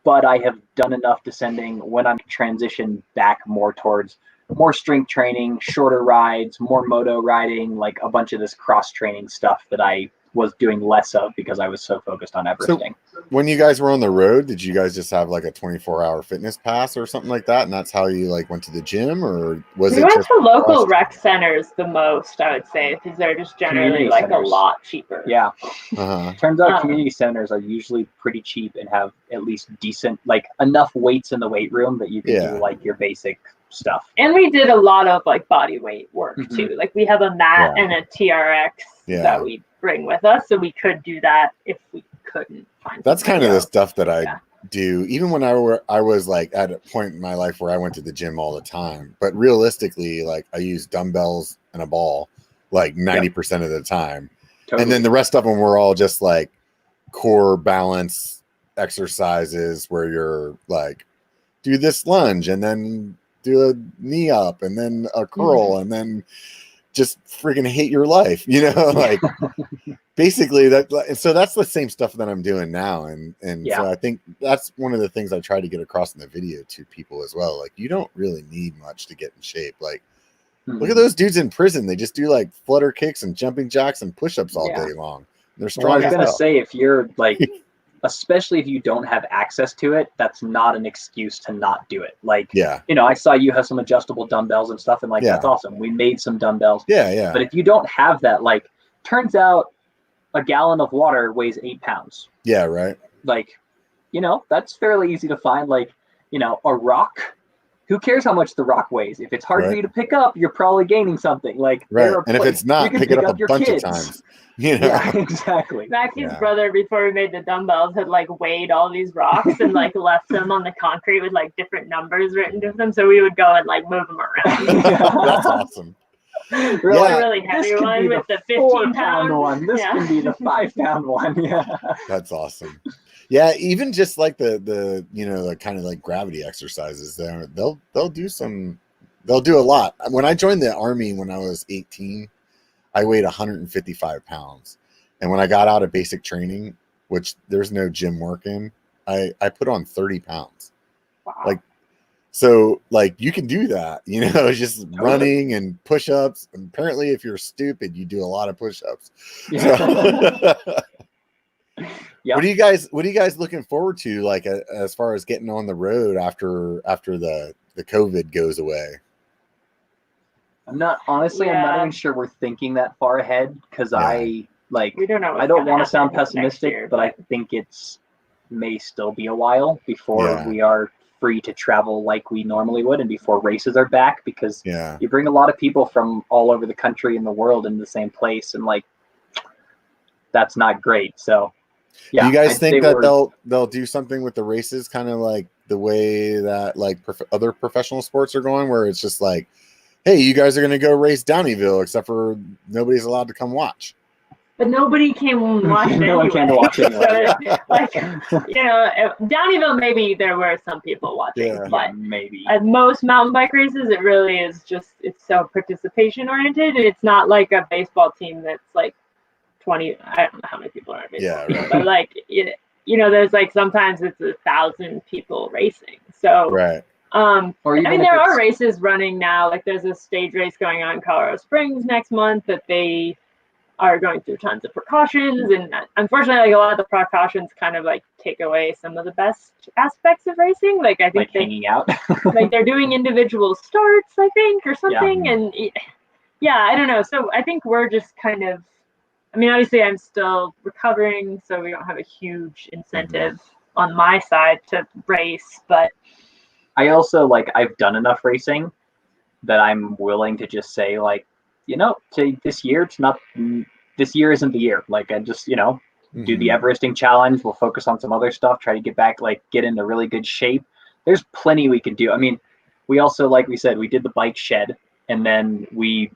but I have done enough descending when I'm transitioned back more towards more strength training, shorter rides, more moto riding, like a bunch of this cross training stuff that I was doing less of because I was so focused on Everesting. So when you guys were on the road, did you guys just have like a 24-hour fitness pass or something like that? And that's how you like went to the gym, or was we it went just to local rec centers the most, I would say, because they're just generally Community like centers. a lot cheaper. Yeah. Turns out community centers are usually pretty cheap and have at least decent, like enough weights in the weight room that you can do like your basic stuff. And we did a lot of like body weight work too. Like we have a mat and a TRX that we bring with us, so we could do that if we couldn't find. That's kind of the stuff that I do, even when I was like at a point in my life where I went to the gym all the time. But realistically, like I use dumbbells and a ball like 90% of the time, and then the rest of them were all just like core balance exercises where you're like do this lunge and then do a knee up and then a curl and then just freaking hate your life, you know, like basically that. So that's the same stuff that I'm doing now. And so I think that's one of the things I try to get across in the video to people as well. Like you don't really need much to get in shape. Like look at those dudes in prison. They just do like flutter kicks and jumping jacks and push-ups all day long. They're strong. Well, I was going to say, if you're like, especially if you don't have access to it, that's not an excuse to not do it. Like, you know, I saw you have some adjustable dumbbells and stuff, and like, that's awesome. We made some dumbbells. But if you don't have that, like, turns out a gallon of water weighs 8 pounds. Yeah, right. Like, you know, that's fairly easy to find. Like, you know, a rock who cares how much the rock weighs? If it's hard for you to pick up, you're probably gaining something. Like, and if it's not, pick it up a bunch of times. You know? Yeah, exactly. Macky's brother, before we made the dumbbells, had like weighed all these rocks and like left them on the concrete with like different numbers written to them. So we would go and like move them around. That's awesome. Really heavy one with the 15-pound one. This can be the 5-pound one. Yeah. That's awesome. Yeah, even just like the you know, the kind of like gravity exercises there, they'll do a lot. When I joined the Army when I was 18, I weighed 155 pounds. And when I got out of basic training, which there's no gym work in, I put on 30 pounds. Wow. Like, so like you can do that, you know, just running and push-ups. And apparently if you're stupid, you do a lot of push-ups. Yeah. So, What are you guys looking forward to, like as far as getting on the road after the COVID goes away? I'm not even sure we're thinking that far ahead, because we don't know. I don't want to sound pessimistic, but I think it's may still be a while before we are free to travel like we normally would, and before races are back, because you bring a lot of people from all over the country and the world in the same place, and like that's not great. So do you guys think that they'll do something with the races, kind of like the way that like other professional sports are going, where it's just like, hey, you guys are going to go race Downeyville, except for nobody's allowed to come watch? But nobody came and watched it. No one came to watch it. So, like, you know, Downeyville, maybe there were some people watching, but maybe at most mountain bike races, it really is just, it's so participation oriented. It's not like a baseball team that's like 20, I don't know how many people are in a baseball team, but like, you know, there's like sometimes it's 1,000 people racing. So, or even there are races running now. Like there's a stage race going on in Colorado Springs next month that they are going through tons of precautions, and unfortunately, like a lot of the precautions kind of like take away some of the best aspects of racing. Like I think hanging out, like they're doing individual starts, I think, or something, and I don't know. So I think we're just kind of, I mean, obviously I'm still recovering, so we don't have a huge incentive on my side to race, but I also I've done enough racing that I'm willing to just say this year isn't the year. Like I just, do the Everesting challenge. We'll focus on some other stuff, try to get back, get into really good shape. There's plenty we can do. I mean, we also, like we said, we did the bike shed, and then we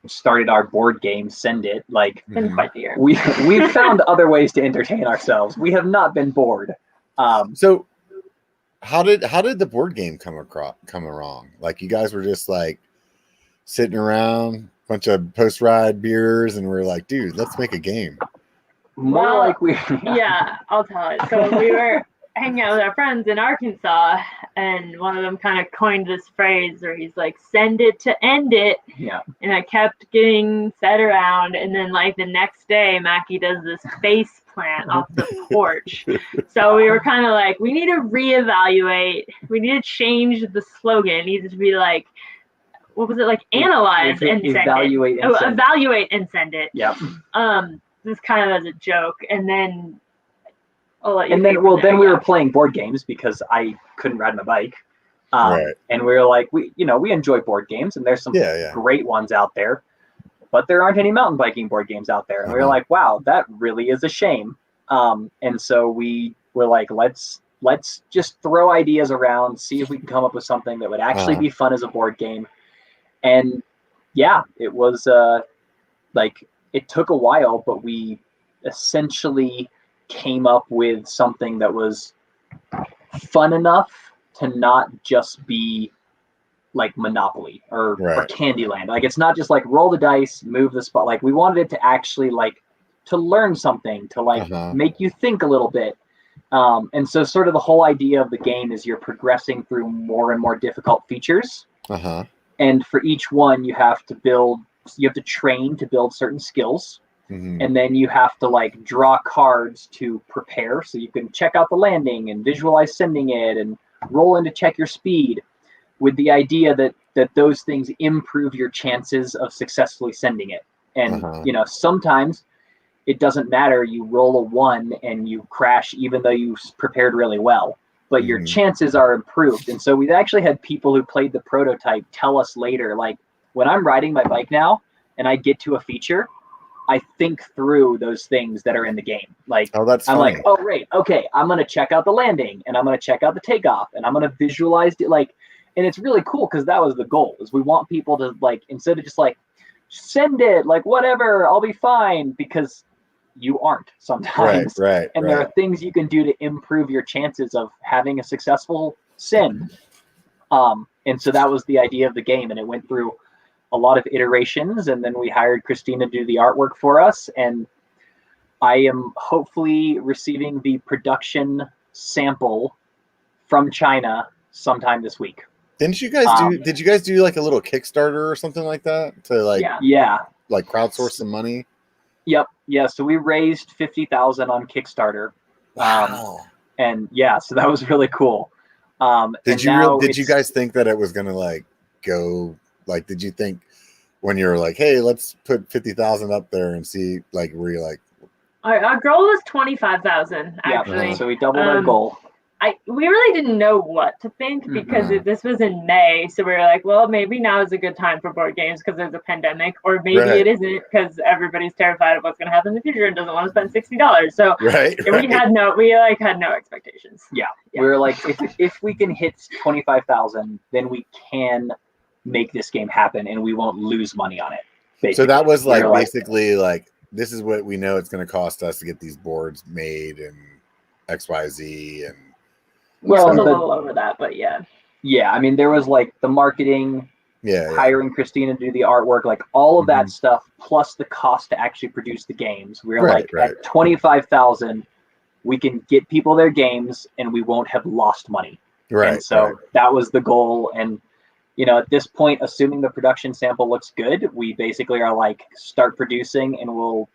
started our board game, Send It. Been quite the year. We've found other ways to entertain ourselves. We have not been bored. So how did the board game come along? Like you guys were just like sitting around, bunch of post-ride beers, and we're like, dude, let's make a game. I'll tell it. So we were hanging out with our friends in Arkansas, and one of them kind of coined this phrase where he's like, send it to end it. Yeah. And I kept getting set around, and then the next day Macky does this face plant off the porch. So we were kind of like, we need to reevaluate, we need to change the slogan. It needs to be like, what was it, like analyze and send evaluate it. And Evaluate and send it. Yeah. This kind of as a joke, and then I'll let you. And then we were playing board games because I couldn't ride my bike. And we were like, we enjoy board games, and there's some great ones out there, but there aren't any mountain biking board games out there. And we were like, wow, that really is a shame. And so we were like, let's just throw ideas around, see if we can come up with something that would actually be fun as a board game. And it was it took a while, but we essentially came up with something that was fun enough to not just be like Monopoly or Candyland. Like it's not just like roll the dice, move the spot. Like we wanted it to actually to learn something, to make you think a little bit. And so sort of the whole idea of the game is you're progressing through more and more difficult features. And for each one you have to train to build certain skills. And then you have to draw cards to prepare, so you can check out the landing and visualize sending it and roll in to check your speed, with the idea that those things improve your chances of successfully sending it. And sometimes it doesn't matter, you roll a 1 and you crash even though you prepared really well. but your chances are improved. And so we've actually had people who played the prototype tell us later, like, when I'm riding my bike now and I get to a feature, I think through those things that are in the game. Like, oh, that's I'm funny. like, oh, great. Okay. I'm going to check out the landing and I'm going to check out the takeoff and I'm going to visualize it. Like, and it's really cool because that was the goal, is we want people to, like, instead of just like, send it, like, whatever, I'll be fine, because you aren't sometimes. Right. And there are things you can do to improve your chances of having a successful send. And so that was the idea of the game. And it went through a lot of iterations, and then we hired Christina to do the artwork for us, and I am hopefully receiving the production sample from China sometime this week. Did you guys do like a little Kickstarter or something like that to like like crowdsource some money? Yep. Yeah, so we raised $50,000 on Kickstarter. Wow. And yeah, so that was really cool. Did you guys think that it was gonna like go, like, did you think when you're like, hey, let's put 50,000 up there and see, like, were you like, our goal was 25,000 actually. Yeah, so we doubled our goal. We really didn't know what to think because this was in May, so we were like, well, maybe now is a good time for board games because there's a pandemic, or maybe it isn't because everybody's terrified of what's going to happen in the future and doesn't want to spend $60. So we had no expectations. Yeah. We were like, if we can hit 25,000, then we can make this game happen and we won't lose money on it. Basically. So that was like basically like, this is what we know it's going to cost us to get these boards made and XYZ and. Well, it was a little over that, but yeah. Yeah, I mean, there was like the marketing, hiring Christina to do the artwork, like all of that stuff, plus the cost to actually produce the games. We were at 25,000, we can get people their games and we won't have lost money. Right. And so that was the goal. And, you know, at this point, assuming the production sample looks good, we basically are like, start producing and we'll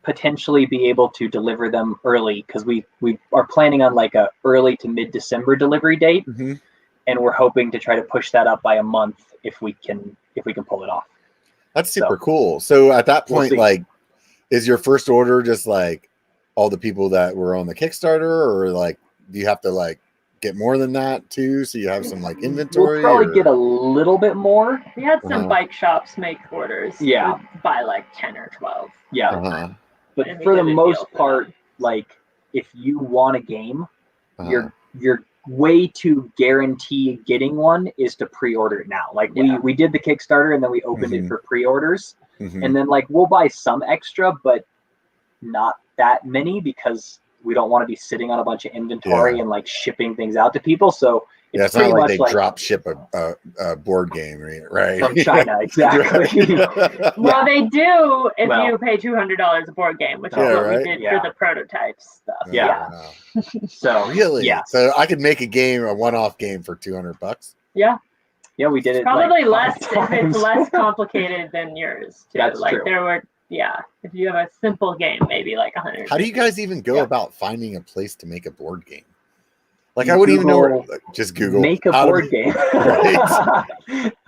potentially be able to deliver them early, because we are planning on like a early to mid-December delivery date, and we're hoping to try to push that up by a month if we can pull it off. That's super cool. So at that point, like, is your first order just like all the people that were on the Kickstarter, or like do you have to like get more than that too, so you have some like inventory? We'll probably get a little bit more. We had some bike shops make orders. Yeah, by like 10 or 12. Yeah. But for the most part, like, if you want a game, your way to guarantee getting one is to pre-order it now. Like we did the Kickstarter and then we opened it for pre-orders, and then like we'll buy some extra, but not that many because we don't want to be sitting on a bunch of inventory and like shipping things out to people. So it's not pretty like much they drop ship a board game, right? From China, exactly. Well, they do if you pay $200 a board game, which is what we did for the prototype stuff. Yeah. So really, so I could make a one-off game for $200. Yeah. Yeah, we did it. Probably less if it's less complicated than yours too. That's like true. There were. Yeah, if you have a simple game, maybe like 100. How do you guys even go about finding a place to make a board game? Like, I wouldn't even know. Just Google. Make a board game.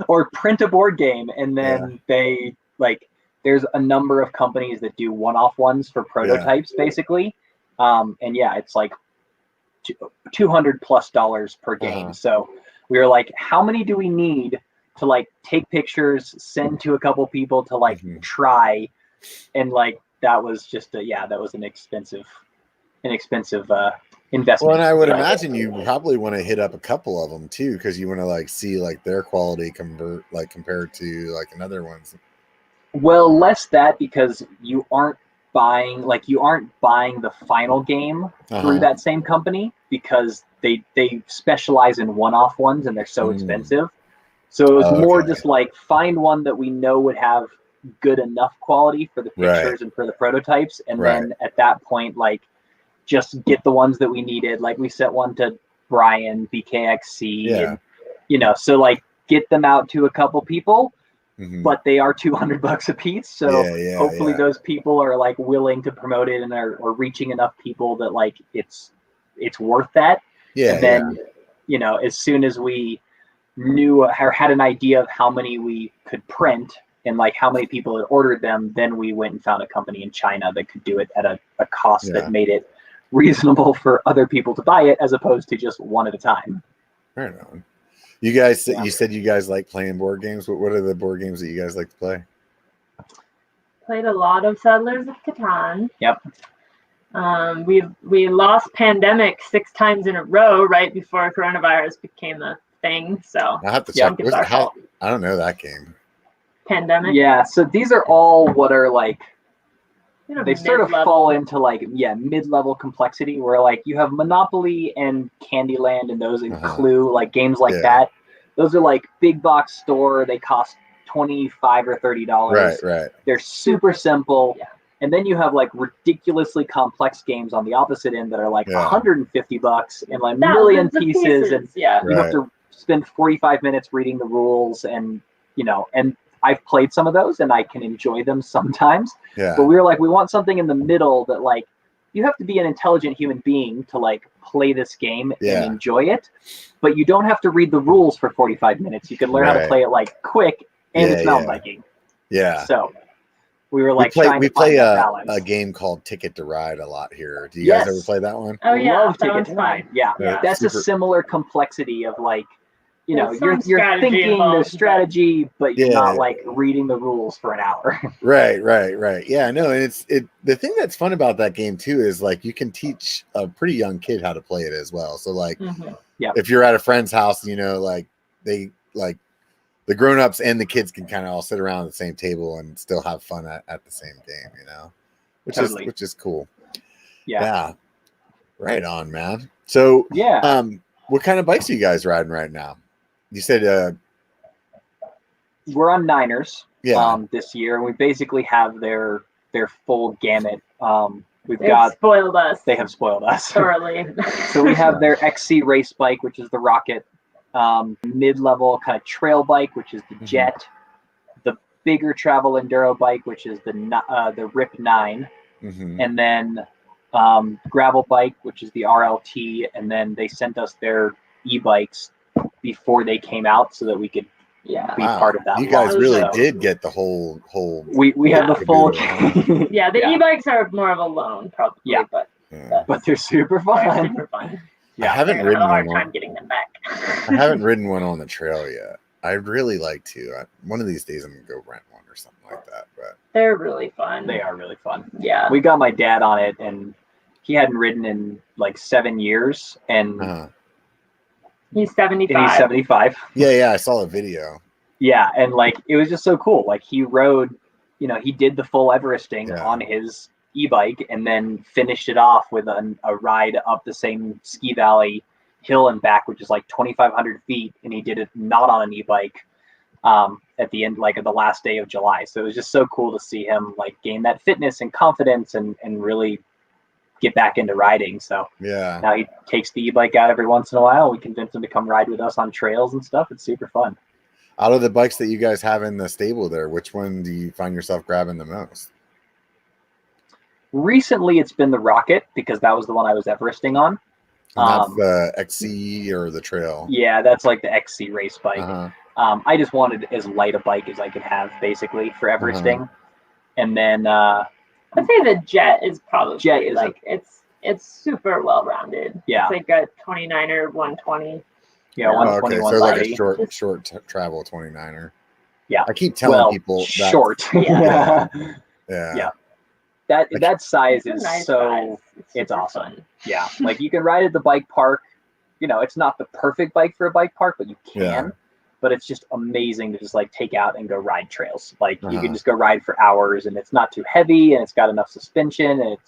Or print a board game. And then there's a number of companies that do one-off ones for prototypes, basically. And it's like $200+ per game. So we were like, how many do we need to like take pictures, send to a couple people to like try? And like, that was just that was an expensive investment. Well, and I would imagine you probably want to hit up a couple of them too, because you want to like see like their quality compared to like another ones. Well, less that, because you aren't buying the final game through that same company, because they specialize in one-off ones and they're so expensive. So it was more just like, find one that we know would have good enough quality for the pictures and for the prototypes, and then at that point, like, just get the ones that we needed. Like, we sent one to Brian, BKXC, and so like get them out to a couple people, but they are $200 a piece. So hopefully those people are like willing to promote it and are reaching enough people that like it's worth that. And then as soon as we knew or had an idea of how many we could print and like how many people had ordered them, then we went and found a company in China that could do it at a cost that made it reasonable for other people to buy it as opposed to just one at a time. Right on. You guys, Yeah. you said you guys like playing board games. What are the board games that you guys like to play? Played a lot of Settlers of Catan. Yep. We lost Pandemic 6 times in a row right before coronavirus became a thing. So I have to Yeah. check. I don't know that game. Pandemic. Yeah, so these are all what are like, You know, they sort of mid-level. fall into like, mid-level complexity where like you have Monopoly and Candyland and those and Uh-huh. Clue, like games like Yeah. that. Those are like big box store. They cost $25 or $30. Right. They're super simple. Yeah. And then you have like ridiculously complex games on the opposite end that are like Yeah. $150 and like million Thousands of pieces. And Yeah. you have to spend 45 minutes reading the rules and I've played some of those and I can enjoy them sometimes. Yeah. But we were like, we want something in the middle that like, you have to be an intelligent human being to like play this game Yeah. and enjoy it, but you don't have to read the rules for 45 minutes. You can learn how to Right. play it like quick and Yeah, it's mountain yeah. biking. Yeah. So we were like, we trying to play find that balance. a game called Ticket to Ride a lot here. Do you guys Yes. ever play that one? Oh yeah, Love that Ticket one's to fun. Ride. Yeah. Yeah. That's a Super- similar complexity of like, There's you're some strategy thinking involved, the but- strategy, but you're Yeah. not like reading the rules for an hour. Right. Yeah, no, and the thing that's fun about that game too is like you can teach a pretty young kid how to play it as well. So like Mhm. if you're at a friend's house, like they like the grown-ups and the kids can kind of all sit around the same table and still have fun at the same game, Totally. which is cool. Yeah. Right on, man. So Yeah. what kind of bikes are you guys riding right now? You said We're on Niners yeah. this year, and we basically have their full gamut. We've They've got spoiled us they have spoiled us. thoroughly. So we have their XC race bike, which is the Rocket, mid-level kind of trail bike, which is the Jet, the bigger travel enduro bike, which is the Rip 9, Mhm. and then gravel bike, which is the RLT, and then they sent us their e-bikes before they came out so that we could Yeah. be part of that. You guys launch. really So did get the whole we have the Yeah. full Yeah, the Yeah. e-bikes are more of a loan, probably. Yeah. But yeah. but they're super they're fun. super fun. Yeah. I haven't I had a ridden hard one. time getting them back. I haven't ridden one on the trail yet. I'd really like to. One of these days, I'm gonna go rent one or something like that. But They're really fun. They are really fun. Yeah. We got my dad on it, and he hadn't ridden in like 7 years, and He's 75. he's 75. yeah, I saw a video. Yeah, and like it was just so cool. Like he rode, he did the full Everesting Yeah. on his e-bike, and then finished it off with a ride up the same ski valley hill and back, which is like 2,500 feet, and he did it not on an e-bike at the end, like at the last day of July. So it was just so cool to see him like gain that fitness and confidence and really get back into riding. So Yeah. now he takes the e-bike out every once in a while. We convince him to come ride with us on trails and stuff. It's super fun. Out of the bikes that you guys have in the stable there, which one do you find yourself grabbing the most? Recently, it's been the Rocket because that was the one I was Everesting on. And that's the XC or the trail? Yeah, that's like the XC race bike. Uh-huh. I just wanted as light a bike as I could have, basically, for Everesting. And then I'd say the Jet is probably Jet is like it's super well rounded. Yeah. It's like a 29er 120. yeah, Oh, Okay, 121 so like a city. short travel 29er. Yeah. I keep telling people that. short. Yeah. Yeah. Yeah. That size It's a is nice so size. it's super awesome. fun. Yeah, like you can ride at the bike park. It's not the perfect bike for a bike park, but you can. Yeah. But it's just amazing to just like take out and go ride trails. Like you Uh-huh. can just go ride for hours, and it's not too heavy, and it's got enough suspension, and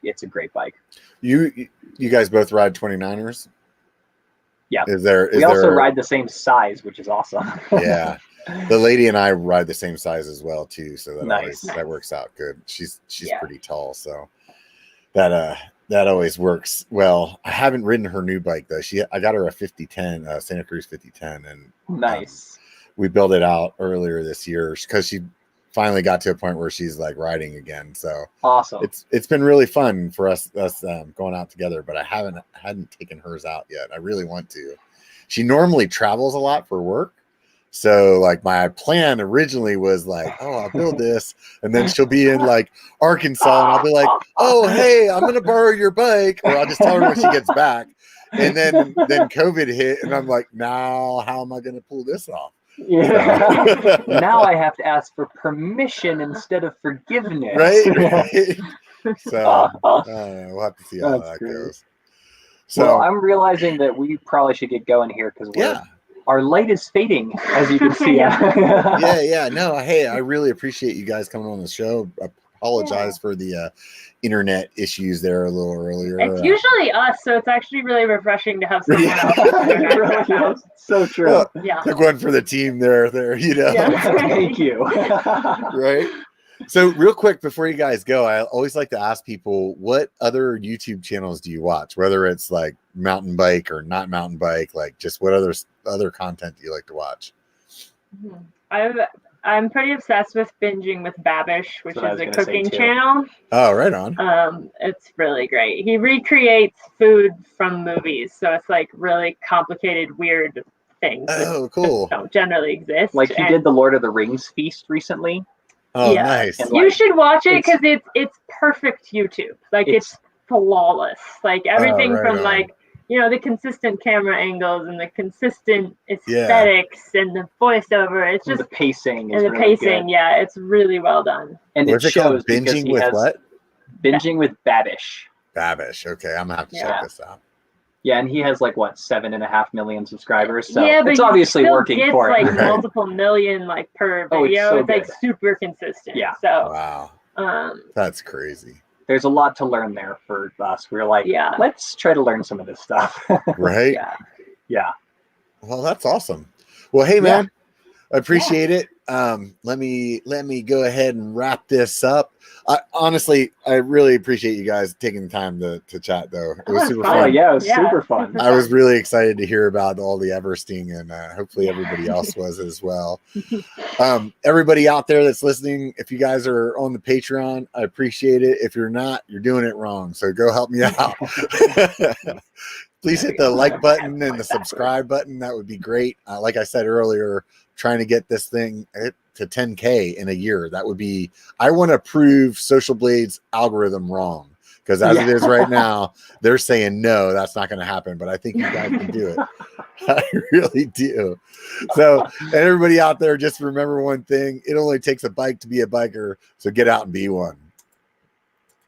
it's a great bike. You guys both ride 29ers? Yeah. We We also ride the same size, which is awesome. Yeah. The lady and I ride the same size as well too, so that Nice. that works out good. She's Yeah. pretty tall, so that always works well. I haven't ridden her new bike though. I got her a 5010, Santa Cruz 5010, and Nice. we built it out earlier this year because she finally got to a point where she's like riding again. So Awesome. it's been really fun for us going out together, but I hadn't taken hers out yet. I really want to. She normally travels a lot for work, So like my plan originally was like, oh, I'll build this, and then she'll be in like Arkansas, and I'll be like, oh, hey, I'm gonna borrow your bike, or I'll just tell her when she gets back. And then COVID hit, and I'm like, now how am I gonna pull this off? Yeah. Now I have to ask for permission instead of forgiveness. Right? So we'll have to see how that goes. So well, I'm realizing that we probably should get going here because our light is fading, as you can see. yeah. No, hey, I really appreciate you guys coming on the show. I apologize for the internet issues there a little earlier. It's usually us, so it's actually really refreshing to have someone else. So true. Well, yeah. Took one for the team there, you know. Yeah. Thank you. Right. So real quick before you guys go, I always like to ask people, what other YouTube channels do you watch? Whether it's like mountain bike or not mountain bike, like just what other content do you like to watch? I'm pretty obsessed with binging with Babish, which is a cooking channel. Oh, right on. It's really great. He recreates food from movies, so it's like really complicated, weird things. Oh, cool. That don't generally exist. Like he did the Lord of the Rings feast recently. Oh, yeah. Nice. And you should watch it because it's perfect YouTube. Like it's flawless. Like everything from like, you know, the consistent camera angles and the consistent aesthetics and the voiceover. It's just the pacing. And the really pacing, good. Yeah, it's really well done. And it shows binging with what? Binging with Babish. Babish. Okay, I'm gonna have to check this out. Yeah, and he has like what 7.5 million subscribers. So but it's obviously working for him. Like multiple million like per video. It's like super consistent. Yeah. So wow. That's crazy. There's a lot to learn there for us. We're like, let's try to learn some of this stuff. Right? Yeah. Well, that's awesome. Well, hey man, I appreciate it. Let me go ahead and wrap this up. Honestly, I really appreciate you guys taking the time to chat though. It was super fun. Yeah, it was super fun. I was really excited to hear about all the Everesting, and hopefully everybody else was as well. Everybody out there that's listening, if you guys are on the Patreon, I appreciate it. If you're not, you're doing it wrong. So go help me out. Please hit the like button and the subscribe button. That would be great. Like I said earlier, trying to get this thing to 10K in a year. That would be, I want to prove Social Blade's algorithm wrong, because as it is right now, they're saying no, that's not going to happen, but I think you guys can do it. I really do. So, and everybody out there, just remember one thing: it only takes a bike to be a biker, so get out and be one.